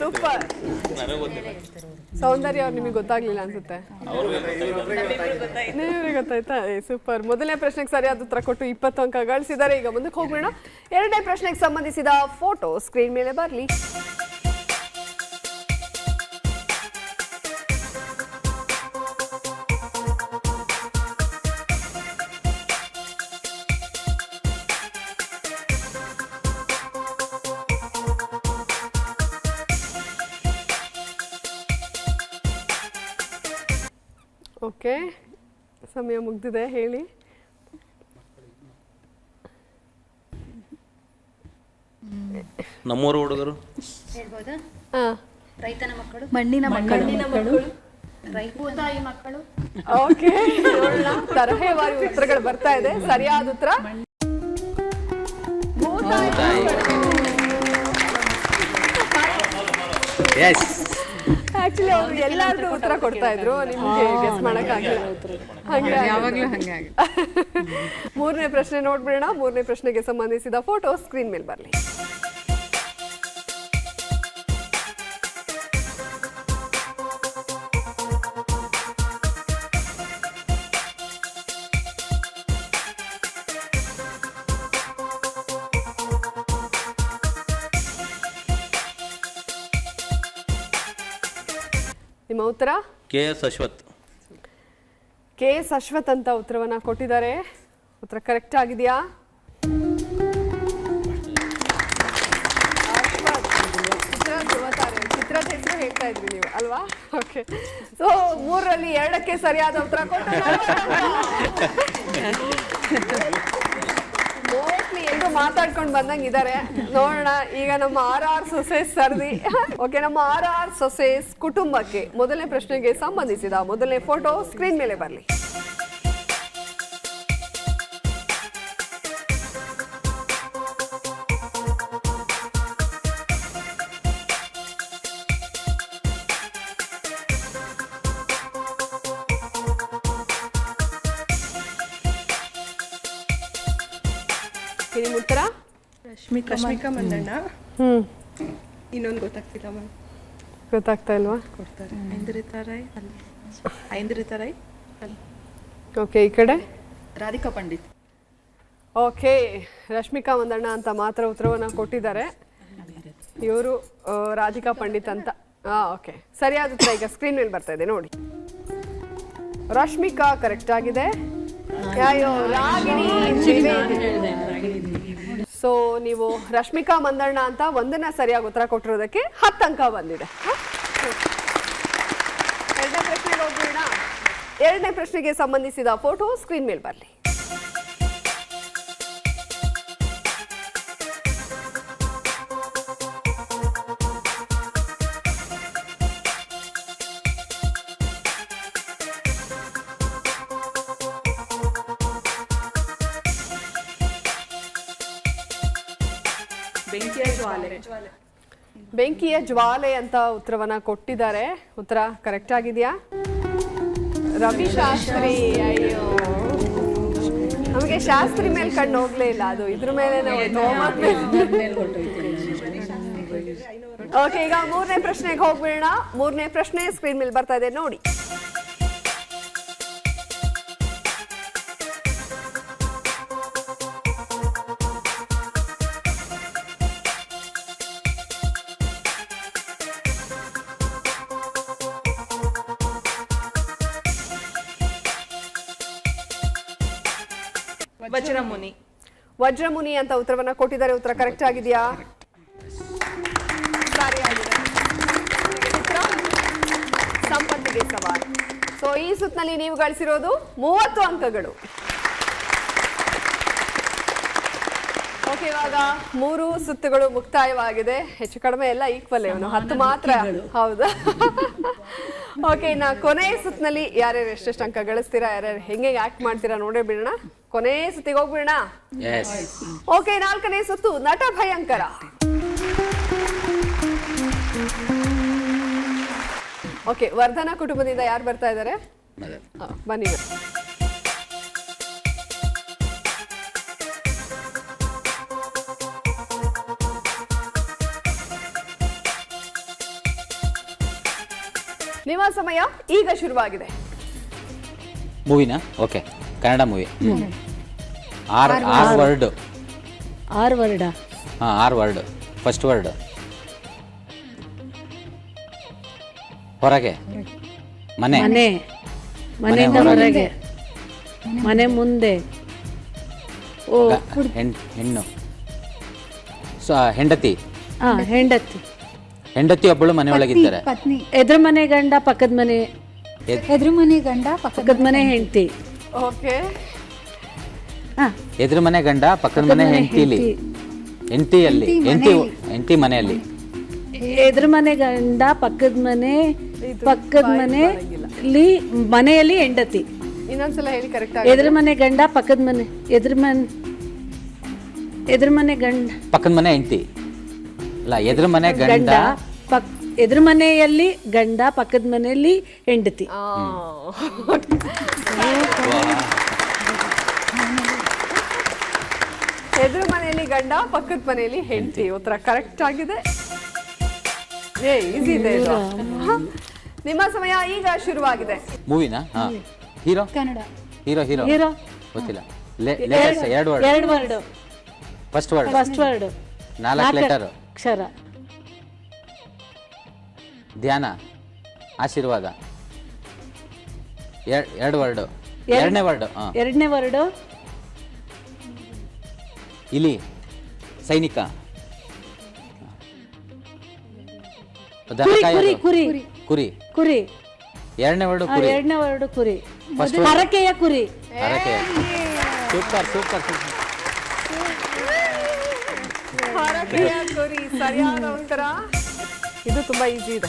ಸೂಪರ್. ಸೌಂದರ್ಯ ಅವ್ರು ನಿಮಗೆ ಗೊತ್ತಾಗ್ಲಿಲ್ಲ ಅನ್ಸುತ್ತೆ. ನೀವೇ ಗೊತ್ತಾಯ್ತಾ? ಸೂಪರ್. ಮೊದಲನೇ ಪ್ರಶ್ನೆಗೆ ಸರಿಯಾದ ಉತ್ತರ ಕೊಟ್ಟು 20 ಅಂಕ ಗಳಿಸಿದ್ದಾರೆ. ಈಗ ಮುಂದಕ್ಕೆ ಹೋಗೋಣ. ಎರಡನೇ ಪ್ರಶ್ನೆಗೆ ಸಂಬಂಧಿಸಿದ ಫೋಟೋ ಸ್ಕ್ರೀನ್ ಮೇಲೆ ಬರಲಿ. ಓಕೆ, ಸಮಯ ಮುಗ್ದಿದೆ, ಹೇಳಿ. ನಮ್ಮೂರು ಹುಡುಗರು, ರೈತನ ಮಕ್ಕಳು, ಮಣ್ಣಿನ ಮಕ್ಕಳು, ಭೂತಾಯಿ ಮಕ್ಕಳು. ಓಕೆ, ತರಹೇವಾರಿ ಉತ್ತರಗಳು ಬರ್ತಾ ಇದೆ. ಸರಿಯಾದ ಉತ್ತರ ಆಕ್ಚುಲಿ ಅವರು ಎಲ್ಲಾರ್ದು ಉತ್ತರ ಕೊಡ್ತಾ ಇದ್ರು, ನಿಮ್ಗೆ ಗೆಸ್ ಮಾಡಕ್ ಆಗಿಲ್ಲ. ಯಾವಾಗಲೂ ಹಂಗೆ ಆಗಿದೆ. ಮೂರನೇ ಪ್ರಶ್ನೆ ನೋಡ್ಬಿಡೋಣ. ಮೂರನೇ ಪ್ರಶ್ನೆಗೆ ಸಂಬಂಧಿಸಿದ ಫೋಟೋ ಸ್ಕ್ರೀನ್ ಮೇಲೆ ಬರಲಿ. ನಿಮ್ಮ ಉತ್ತರ? KS ಅಶ್ವಥ್. KS ಅಶ್ವಥ್ ಅಂತ ಉತ್ತರವನ್ನ ಕೊಟ್ಟಿದ್ದಾರೆ. ಉತ್ತರ ಕರೆಕ್ಟ್ ಆಗಿದೆಯಾ? ಚಿತ್ರದ ಹೆಸರು ಹೇಳ್ತಾ ಇದ್ರಿ ನೀವು ಅಲ್ವಾ? ಓಕೆ, ಸೊ 3ರಲ್ಲಿ 2ಕ್ಕೆ ಸರಿಯಾದ ಉತ್ತರ ಕೊಟ್ಟು ಮೋಸ್ಟ್ಲಿ ಎಲ್ಲರೂ ಮಾತಾಡ್ಕೊಂಡು ಬಂದಂಗೆ ಇದ್ದಾರೆ. ನೋಡೋಣ ಈಗ ನಮ್ಮ RR ಸೊಸೇಸ್ ಸರ್ದಿ. ಓಕೆ, ನಮ್ಮ RR ಸೊಸೇಸ್ ಕುಟುಂಬಕ್ಕೆ ಮೊದಲನೇ ಪ್ರಶ್ನೆಗೆ ಸಂಬಂಧಿಸಿದ ಮೊದಲನೇ ಫೋಟೋ ಸ್ಕ್ರೀನ್ ಮೇಲೆ ಬರಲಿ. ನಿಮ್ಮ ಉತ್ತರ? ರಶ್ಮಿಕಾ ಮಂದಣ್ಣ. ಇನ್ನೊಂದು ಗೊತ್ತಾಗ್ತಿಲ್ಲ ಮ್ಯಾಮ್. ಗೊತ್ತಾಗ್ತಾ ಇಲ್ವಾ? ಕೊಡ್ತಾರೆ. ಐಂದ್ರಿತಾ ರೈ. ಓಕೆ, ಈ ಕಡೆ ರಾಧಿಕಾ ಪಂಡಿತ್. ಓಕೆ, ರಶ್ಮಿಕಾ ಮಂದಣ್ಣ ಅಂತ ಮಾತ್ರ ಉತ್ತರವನ್ನ ಕೊಟ್ಟಿದ್ದಾರೆ. ಇವರು ರಾಧಿಕಾ ಪಂಡಿತ್ ಅಂತ. ಓಕೆ, ಸರಿಯಾದ ಉತ್ತರ ಈಗ ಸ್ಕ್ರೀನ್ ಮೇಲೆ ಬರ್ತಾ ಇದೆ, ನೋಡಿ. ರಶ್ಮಿಕಾ ಕರೆಕ್ಟ್ ಆಗಿದೆ. ರಾಗಿಣಿ ಸೊ ನೀವು ರಶ್ಮಿಕಾ ಮಂದಣ್ಣ ಅಂತ ಒಂದನ್ನ ಸರಿಯಾಗಿ ಉತ್ತರ ಕೊಟ್ಟಿರೋದಕ್ಕೆ 10 ಅಂಕ ಬಂದಿದೆ. ಎರಡನೇ ಪ್ರಶ್ನೆಗೆ ಹೋಗೋಣ. ಎರಡನೇ ಪ್ರಶ್ನೆಗೆ ಸಂಬಂಧಿಸಿದ ಫೋಟೋ ಸ್ಕ್ರೀನ್ ಮೇಲೆ ಬರಲಿ. ಬೆಂಕಿಯ ಜ್ವಾಲೆ ಅಂತ ಉತ್ತರವನ್ನ ಕೊಟ್ಟಿದ್ದಾರೆ. ಉತ್ತರ ಕರೆಕ್ಟ್ ಆಗಿದೆಯಾ? ರವಿ ಶಾಸ್ತ್ರಿ. ಅಯ್ಯೋ, ನಮಗೆ ಶಾಸ್ತ್ರಿ ಮೇಲೆ ಕಣ್ಣು ಹೋಗ್ಲೇ ಇಲ್ಲ, ಅದು ಇದ್ರ ಮೇಲೆ. ಓಕೆ, ಈಗ ಮೂರನೇ ಪ್ರಶ್ನೆಗೆ ಹೋಗ್ಬೇಡ. ಮೂರನೇ ಪ್ರಶ್ನೆ ಸ್ಕ್ರೀನ್ ಮೇಲೆ ಬರ್ತಾ ಇದೆ, ನೋಡಿ. ವಜ್ರಮುನಿ. ವಜ್ರಮುನಿ ಅಂತ ಉತ್ತರವನ್ನ ಕೊಟ್ಟಿದ್ದಾರೆ. ಉತ್ತರ ಕರೆಕ್ಟ್ ಆಗಿದೆಯಾ? ಸರಿಯಾಗಿದೆ. ಉತ್ತರ ಸಂಪತ್ತಿಗೆ ಸವಾಲು. ಸೊ ಈ ಸುತ್ತಿನಲ್ಲಿ ನೀವು ಗಳಿಸಿರೋದು 30 ಅಂಕಗಳು. ಓಕೆ, ಇವಾಗ 3 ಸುತ್ತುಗಳು ಮುಕ್ತಾಯವಾಗಿದೆ. ಹೆಚ್ಚು ಕಡಿಮೆ ಎಲ್ಲ ಈಕ್ವಲ್, ಇವನು 10 ಮಾತ್ರ. ಹೌದಾ? ಓಕೆ, ಇನ್ನ ಕೊನೆಯ ಸುತ್ತಿನಲ್ಲಿ ಯಾರ್ಯಾರು ಎಷ್ಟೆಷ್ಟು ಅಂಕ ಗಳಿಸ್ತೀರಾ, ಯಾರ್ಯಾರು ಹೆಂಗೆ ಆಕ್ಟ್ ಮಾಡ್ತೀರಾ ನೋಡೇ ಬಿಡೋಣ. ಕೊನೆಯ ಸುತ್ತಿಗೆ ಹೋಗ್ಬಿಡೋಣ. ಓಕೆ, 4ನೇ ಸುತ್ತು ನಟ ಭಯಂಕರ. ಓಕೆ, ವರ್ಧನ ಕುಟುಂಬದಿಂದ ಯಾರು ಬರ್ತಾ ಇದ್ದಾರೆ? ಬನ್ನಿ. ನಿಮ್ಮ ಸಮಯ ಈಗ ಶುರುವಾಗಿದೆ. ಮೂವಿನಾ? Okay, Kannada movie. Or word. Or word? ಹಾಂ, 6 ವರ್ಡ್. ಫಸ್ಟ್ ವರ್ಡ್ ಹೊರಗೆ. ಮನೆ. ಮನೆ. ಮನೆಯಿಂದ ಹೊರಗೆ. ಮನೆ ಮುಂದೆ. ಓ, ಹೆಣ್ಣು. ಹೆಂಡತಿ. ಹೆಂಡತಿ. ಹೆಂಡತಿ ಒಬ್ಬಳು ಮನೆ ಒಳಗಿದ್ದಾರೆ. ಪತ್ನಿ. ಎದುರು ಮನೆ ಗಂಡ, ಪಕ್ಕದ ಮನೆ. ಎದುರು ಮನೆ ಗಂಡ, ಪಕ್ಕದ ಮನೆ ಹೆಂಡತಿ. ಓಕೆ, ಎದುರು ಮನೆ ಗಂಡ, ಪಕ್ಕದ ಮನೆ ಹೆಂಡತಿಲಿ. ಹೆಂಡತಿ ಮನೆಯಲ್ಲಿ. ಎದುರು ಮನೆ ಗಂಡ, ಪಕ್ಕದ ಮನೆಯಲ್ಲಿ ಮನೆಯಲ್ಲಿ ಹೆಂಡತಿ. ಇನ್ನೊಂದ್ಸಲ ಹೇಳಿ ಕರೆಕ್ಟ್. ಎದುರು ಮನೆ ಗಂಡ, ಪಕ್ಕದ ಮನೆ. ಎದುರು ಮನೆ ಗಂಡ, ಪಕ್ಕದ ಮನೆ ಹೆಂಡತಿ. ಅಲ್ಲ, ಎದುರು ಮನೆ ಗಂಡ, ಎದುರು ಮನೆಯಲ್ಲಿ ಗಂಡ, ಪಕ್ಕದ ಮನೆಯಲ್ಲಿ ಹೆಂಡತಿ. ಎದುರು ಮನೆಯಲ್ಲಿ ಗಂಡ, ಪಕ್ಕದ ಮನೆಯಲ್ಲಿ ಹೆಂಡತಿ. ಉತ್ತರ ಕರೆಕ್ಟ್ ಆಗಿದೆ. ಈಸಿ ಇದೆ ಇದು. ನಿಮ್ಮ ಸಮಯ ಈಗ ಶುರುವಾಗಿದೆ. ಮೂವಿನಾ? ಹೀರೋ. ಕನ್ನಡ. ಹೀರೋ ಗೊತ್ತಿಲ್ಲ. 2 word. 2 word. First word. 4 letter. ಅಕ್ಷರ. ಧ್ಯಾನ. ಆಶೀರ್ವಾದ. 2 ವರ್ಡ್. 2ನೇ ವರ್ಡ್. 2ನೇ ವರ್ಡ್. ಇಲಿ. ಸೈನಿಕ. ಕುರಿ. 2ನೇ ವರ್ಡ್ ಕುರಿ. 2ನೇ ವರ್ಡ್ ಕುರಿ. ಹರಕೆಯ ಕುರಿ. ಸೂಪರ್. ಹರಕೆಯ ಕುರಿ ಸರಿಯಾದ ಉತ್ತರ. ಇದು ತುಂಬಾ ಈಸಿ ಇದೆ.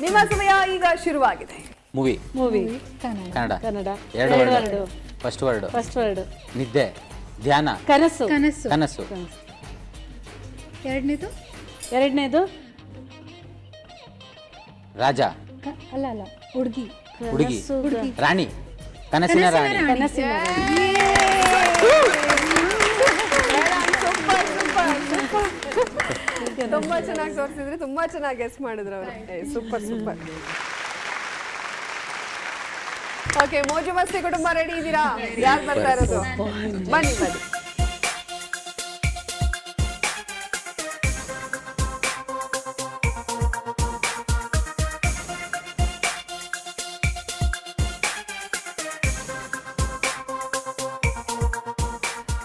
ನಿಮ್ಮ ಸಮಯ ಈಗ ಶುರುವಾಗಿದೆ. Movie. Kannada. 2 word. First word. ನಿದ್ದೆ. ಧ್ಯಾನ. ಕನಸು. ಎರಡನೇದು ರಾಜ. ಅಲ್ಲ, ಹುಡುಗಿ. ರಾಣಿ. ಕನಸಿನ ರಾಣಿ. ತುಂಬಾ ಚೆನ್ನಾಗಿ ತೋರಿಸಿದ್ರಿ, ತುಂಬಾ ಚೆನ್ನಾಗಿ ಗೆಸ್ ಮಾಡಿದ್ರು ಅವರು. ಸೂಪರ್. ಓಕೆ, ಮೋಜು ಮಸ್ತಿ ಕುಟುಂಬ ರೆಡಿ ಇದ್ದೀರಾ? ಯಾರು ಬರ್ತಾ ಇರೋದು? ಬನ್ನಿ.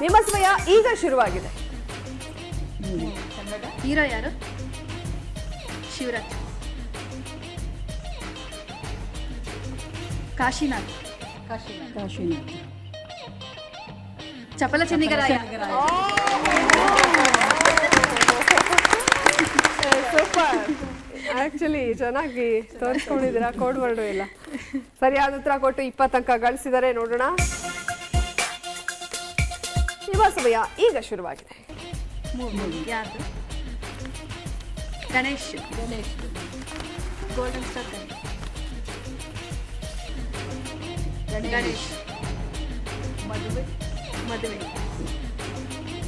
ನಿಮ್ಮ ಸಮಯ ಈಗ ಶುರುವಾಗಿದೆ. ಹೀರೋ ಯಾರು? ಶಿವರಾಜ್. ಕಾಶಿನಾಥ್. ಚಪಲ ಚೆನ್ನಿಗರಾಯ. ಸೂಪರ್. ಆಕ್ಚುಲಿ ಚೆನ್ನಾಗಿ ತೋರಿಸ್ಕೊಂಡಿದ್ದೀರಾ. ಕೋಡ್ ವರ್ಡು ಎಲ್ಲ ಸರಿಯಾದ ಉತ್ತರ ಕೊಟ್ಟು 20 ಅಂಕ ಗಳಿಸಿದರೆ. ನೋಡೋಣ. ನಿಮ್ಮ ಸಮಯ ಈಗ ಶುರುವಾಗಿದೆ. ಯಾರು? ಗಣೇಶ್. Golden star Ganesh. ಮದುವೆ.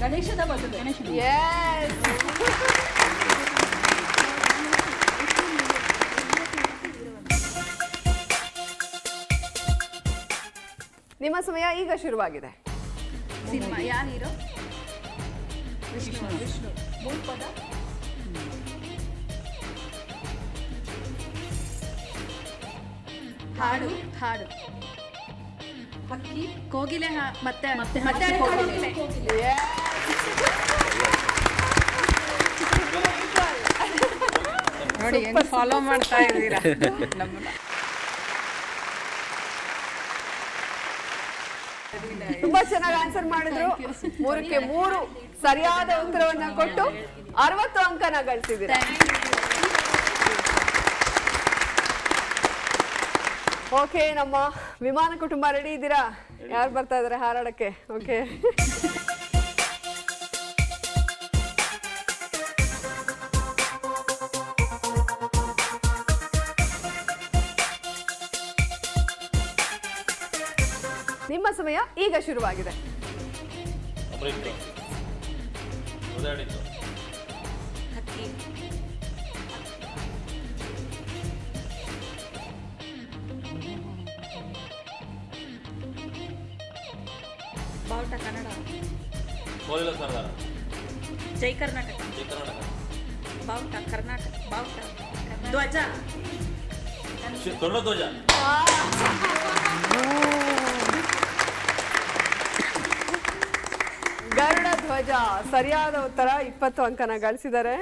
ಗಣೇಶದ ಮದುವೆ. ನಿಮ್ಮ ಸಮಯ ಈಗ ಶುರುವಾಗಿದೆ. ಸಿನಿಮಾ. ಯಾರು ಹೀರೋ? ವಿಷ್ಣು. ಮೂರು ಪದ. ಹಾಡು. ಹಕ್ಕಿ ಕೋಗಿಲೆ ಮತ್ತೆ ನೋಡಿ ಹೆಂಗ್ ಫಾಲೋ ಮಾಡ್ತಾ ಇದ್ದೀರಾ ನಮ್ಮನ್ನ. ತುಂಬಾ ಚೆನ್ನಾಗಿ ಆನ್ಸರ್ ಮಾಡಿದ್ರು. 3ಕ್ಕೆ 3 ಸರಿಯಾದ ಉತ್ತರವನ್ನ ಕೊಟ್ಟು 60 ಅಂಕನ ಗಳಿಸಿದ್ದೀರಾ. ಓಕೆ, ನಮ್ಮ ವಿಮಾನ ಕುಟುಂಬ ರೆಡಿ ಇದ್ದೀರಾ? ಯಾರು ಬರ್ತಾ ಇದಾರೆ ಹಾರಾಡಕ್ಕೆ? ಓಕೆ, ನಿಮ್ಮ ಸಮಯ ಈಗ ಶುರುವಾಗಿದೆ. ಬಾವುಟ ಕನ್ನಡ. ಜೈ ಕರ್ನಾಟಕ. ಬಾವುಟ ಕರ್ನಾಟಕ. ಬಾವುಟ ಧ್ವಜ. ಧ್ವಜ. ಗರುಡ ಧ್ವಜ ಸರಿಯಾದ ಉತ್ತರ. 20 ಅಂಕನ ಗಳಿಸಿದ್ದಾರೆ.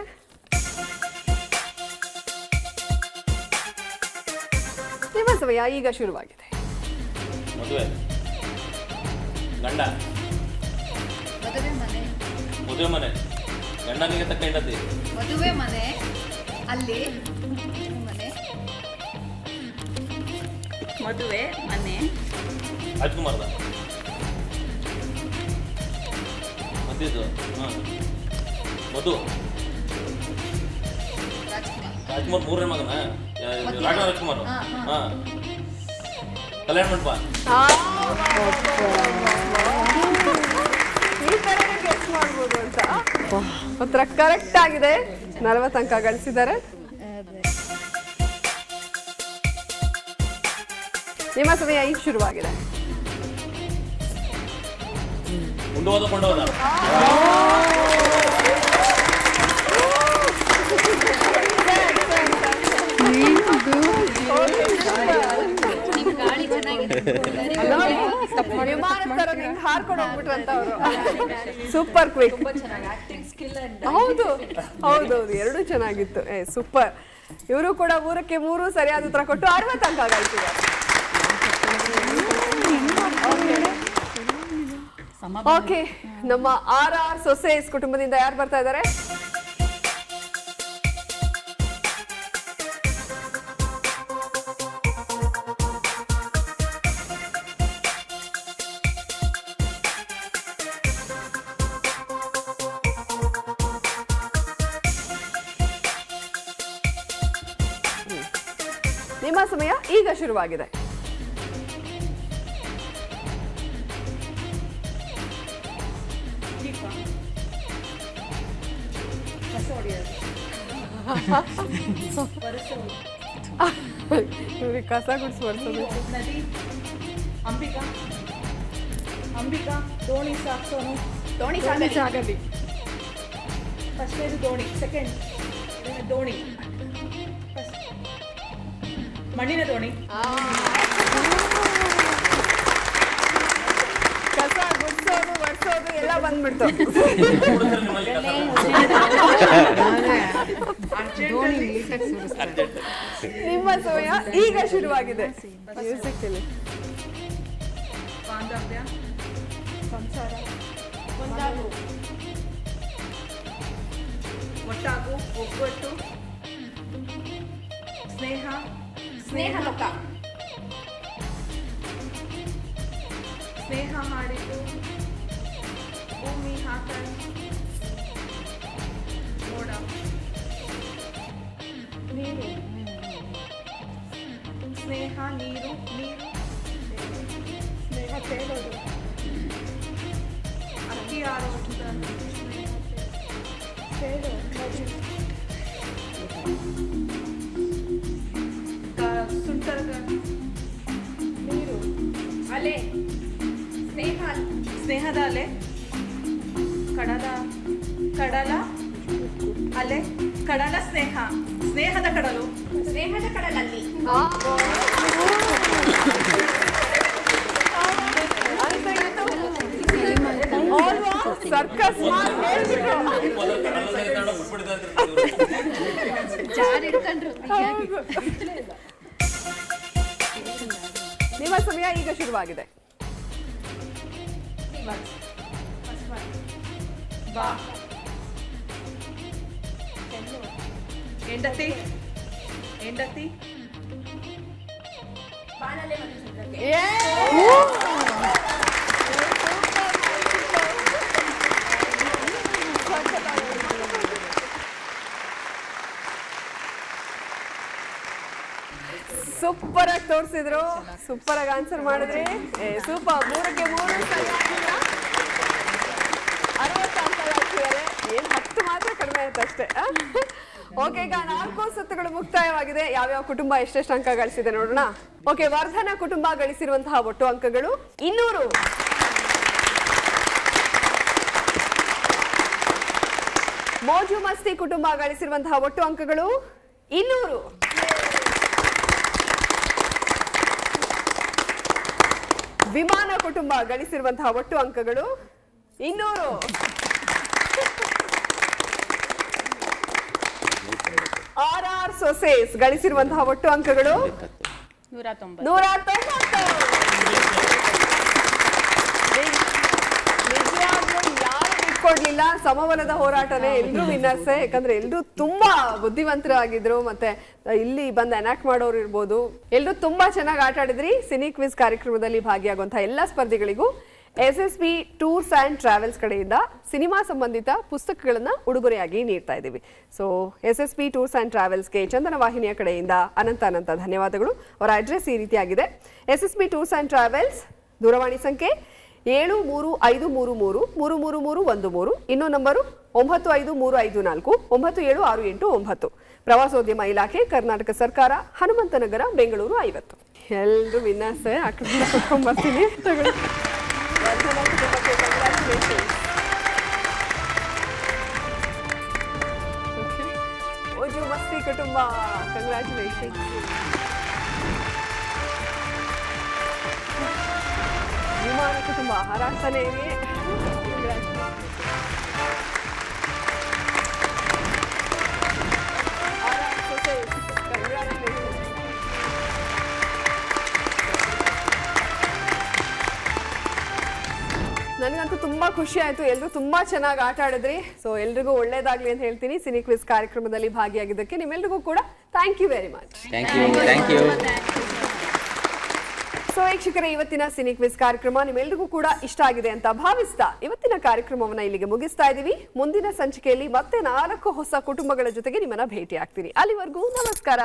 ನಿಮ್ಮ ಸಮಯ ಈಗ ಶುರುವಾಗಿದೆ. ಮದುವೆ ಗಂಡ. ಮದುವೆ ಮನೆ ಗಂಡನಿಗೆ ತಕ್ಕ ಹೆಂಡತಿ. ಮದುವೆ ಮನೆ ಅಲ್ಲಿ ಮನೆ. ಮದುವೆ ಮನೆ ರಾಜ್ಕುಮಾರ್ದ ಮತ್ತಿದ್ದು ಮಧು ರಾಜ್ಕುಮಾರ್ 3ನೇ ಮಗನ ರಾಜ್ಕುಮಾರ್. ಕಲ್ಯಾಣ ಮಂಟಪ. ಈ ತರನೇ ಗೆಸ್ ಮಾಡ್ಬೋದು ಅಂತ. ಉತ್ತರ ಕರೆಕ್ಟ್ ಆಗಿದೆ. 40 ಅಂಕ ಗಳಿಸಿದ್ದಾರೆ. ನಿಮ್ಮ ಸಮಯ ಈಗ ಶುರುವಾಗಿದೆ. ಕೊಂಡೋದ ಕೊಂಡೋದ. ವಿಮಾನದ ನಿಂಗೆ ಹಾರ್ಕೊಂಡು ಹೋಗ್ಬಿಟ್ರಂತ ಅವರು. Super quick. ಹೌದು ಹೌದೌದು, ಎರಡೂ ಚೆನ್ನಾಗಿತ್ತು. ಸೂಪರ್. ಇವರು ಕೂಡ 3ಕ್ಕೆ 3 ಸರಿಯಾದ ಉತ್ತರ ಕೊಟ್ಟು 60 ಅಂಕ ಗಳಿಸಿದ್ದಾರೆ. ಓಕೆ, ನಮ್ಮ RR ಸೊಸೇಸ್ ಕುಟುಂಬದಿಂದ ಯಾರು ಬರ್ತಾ ಇದ್ದಾರೆ? ನಿಮ್ಮ ಸಮಯ ಈಗ ಶುರುವಾಗಿದೆ. ಇವ್ರಿಗೆ ಕಸ ಗುಡಿಸ್ಬಾರ್ದು. ನದಿ. ಅಂಬಿಕಾ. ಅಂಬಿಕಾ. ದೋಣಿ ಸಾಕ್ಸೋನು. ದೋಣಿ ಸಾಗಲಿ. ಫಸ್ಟೇದು ದೋಣಿ. ಸೆಕೆಂಡ್ ದೋಣಿ. ಮಣ್ಣಿನ ದೋಣಿ. ಕಸ ಗುಡಿಸೋದು ಒರೆಸೋದು ಎಲ್ಲ ಬಂದ್ಬಿಡ್ತು. ನಿಮ್ಮ ಸಮಯ ಈಗ ಶುರುವಾಗಿದೆ. ಮ್ಯೂಸಿಕ್ ಇಲ್ಲಿ. ಬಾಂಧವ್ಯ. ಸಂಸಾರ. ಒಂದಾಗು. ಒಟ್ಟಾಗು. ಒಗ್ಗಟ್ಟು. ಸ್ನೇಹ. ಸ್ನೇಹಲೋಕ. ಸ್ನೇಹ ಮಾಡಿದ್ದು. ಭೂಮಿ ಹಾಕಲ್. ಮೋಡ. ನೀರು. ಸ್ನೇಹ ನೀರು. ನೀರು. ಸ್ನೇಹ ತೇಲೋದು. ಅಕ್ಕಿ ಆರೋಗ್ಯ. ತೇಲು. ನದಿ. ಸುಂಟರ್ಗ. ನೀರು. ಅಲೆ. ಸ್ನೇಹ. ಸ್ನೇಹದ ಅಲೆ. ಕಡಲ. ಕಡಲ ಅಲೆ. ಕಡಲ ಸ್ನೇಹ. ಸ್ನೇಹದ ಕಡಲು. ಸ್ನೇಹದ ಕಡಲಲ್ಲಿ. ಸರ್ಕಸ್ ನಿಮ್ಮ ಸಮಯ ಈಗ ಶುರುವಾಗಿದೆ. ಹೆಂಡತಿ ಹೆಂಡತಿ ಸೂಪರ್ ಆಗಿ ತೋರಿಸಿದ್ರು, ಸೂಪರ್ ಆಗಿ ಆನ್ಸರ್ ಮಾಡಿದ್ರಿ. ಸೂಪರ್, 3ಕ್ಕೆ 3 ಸರಿಯಾಗಿಲ್ಲ. 60 ಅಂಕ ಗಳಿಸಿದ್ದಾರೆ. ಏನ್ 10 ಮಾತ್ರ ಕಡಿಮೆ ಆಯ್ತು ಅಷ್ಟೇ. ಓಕೆ, ಈಗ 4 ಸುತ್ತುಗಳು ಮುಕ್ತಾಯವಾಗಿದೆ. ಯಾವ್ಯಾವ ಕುಟುಂಬ ಎಷ್ಟೆಷ್ಟು ಅಂಕ ಗಳಿಸಿದೆ ನೋಡೋಣ. ಓಕೆ, ವರ್ಧನ ಕುಟುಂಬ ಗಳಿಸಿರುವಂತಹ ಒಟ್ಟು ಅಂಕಗಳು 200. ಮೋಜು ಮಸ್ತಿ ಕುಟುಂಬ ಗಳಿಸಿರುವಂತಹ ಒಟ್ಟು ಅಂಕಗಳು 200. ವಿಮಾನ ಕುಟುಂಬ ಗಳಿಸಿರುವಂತಹ ಒಟ್ಟು ಅಂಕಗಳು 200. RR ಸೊಸೇಸ್ ಗಳಿಸಿರುವಂತಹ ಒಟ್ಟು ಅಂಕಗಳು 190. ಕೊಡ್ಲಿಲ್ಲ, ಸಮಬಲದ ಹೋರಾಟನೇ. ಎಲ್ರು ವಿನ್ನರ್ಸೇ, ಯಾಕಂದ್ರೆ ಎಲ್ರು ತುಂಬಾ ಬುದ್ಧಿವಂತರಾಗಿದ್ರು. ಮತ್ತೆ ಇಲ್ಲಿ ಬಂದು ಅನಾಕ್ಟ್ ಮಾಡೋರು ಇರ್ಬೋದು, ಎಲ್ರು ತುಂಬಾ ಚೆನ್ನಾಗಿ ಆಟ ಆಡಿದ್ರಿ. ಸಿನಿ ಕ್ವಿಜ್ ಕಾರ್ಯಕ್ರಮದಲ್ಲಿ ಭಾಗಿಯಾಗುವಂತಹ ಎಲ್ಲ ಸ್ಪರ್ಧಿಗಳಿಗೂ SSB ಟೂರ್ಸ್ ಅಂಡ್ ಟ್ರಾವೆಲ್ಸ್ ಕಡೆಯಿಂದ ಸಿನಿಮಾ ಸಂಬಂಧಿತ ಪುಸ್ತಕಗಳನ್ನ ಉಡುಗೊರೆಯಾಗಿ ನೀಡ್ತಾ ಇದ್ದೀವಿ. ಸೊ SSB ಟೂರ್ಸ್ ಅಂಡ್ ಟ್ರಾವೆಲ್ಸ್ಗೆ ಚಂದನ ವಾಹಿನಿಯ ಕಡೆಯಿಂದ ಅನಂತ ಧನ್ಯವಾದಗಳು. ಅವರ ಅಡ್ರೆಸ್ ಈ ರೀತಿಯಾಗಿದೆ. SSB ಟೂರ್ಸ್ ಅಂಡ್ ಟ್ರಾವೆಲ್ಸ್, ದೂರವಾಣಿ ಸಂಖ್ಯೆ 7353333313, ಇನ್ನೊ ನಂಬರು 9535497689. ಪ್ರವಾಸೋದ್ಯಮ ಇಲಾಖೆ, ಕರ್ನಾಟಕ ಸರ್ಕಾರ, ಹನುಮಂತನಗರ, ಬೆಂಗಳೂರು 50. ಎಲ್ರು ವಿನ್ನರ್ಸ್. ಆ ಕಡೆ ಬರ್ತೀನಿ. ಮೋಜು ಮಸ್ತಿ ಕುಟುಂಬ, ಕಂಗ್ರ್ಯಾಚುಲೇಷನ್. ವಿಮಾನ ಕುಟುಂಬ ಹಾರಾಡ್ತಾನೆ ಇದೆ. ನನಗಂತೂ ತುಂಬಾ ಖುಷಿ ಆಯ್ತು. ಎಲ್ರು ತುಂಬಾ ಚೆನ್ನಾಗಿ ಆಟ ಆಡಿದ್ರಿ. ಸೊ ಎಲ್ರಿಗೂ ಒಳ್ಳೇದಾಗ್ಲಿ ಅಂತ ಹೇಳ್ತೀನಿ. ಸಿನಿ ಕ್ವಿಜ್ ಕಾರ್ಯಕ್ರಮದಲ್ಲಿ ಭಾಗಿಯಾಗಿದ್ದಕ್ಕೆ ನಿಮ್ಮೆಲ್ರಿಗೂ ಕೂಡ thank you very much. So ವೀಕ್ಷಕರೇ, ಇವತ್ತಿನ ಸಿನಿ ಕ್ವಿಜ್ ಕಾರ್ಯಕ್ರಮ ನಿಮ್ಮೆಲ್ರಿಗೂ ಕೂಡ ಇಷ್ಟ ಆಗಿದೆ ಅಂತ ಭಾವಿಸ್ತಾ ಇವತ್ತಿನ ಕಾರ್ಯಕ್ರಮವನ್ನ ಇಲ್ಲಿಗೆ ಮುಗಿಸ್ತಾ ಇದೀವಿ. ಮುಂದಿನ ಸಂಚಿಕೆಯಲ್ಲಿ ಮತ್ತೆ 4 ಹೊಸ ಕುಟುಂಬಗಳ ಜೊತೆಗೆ ನಿಮ್ಮನ್ನ ಭೇಟಿ ಆಗ್ತೀನಿ. ಅಲ್ಲಿವರೆಗೂ ನಮಸ್ಕಾರ.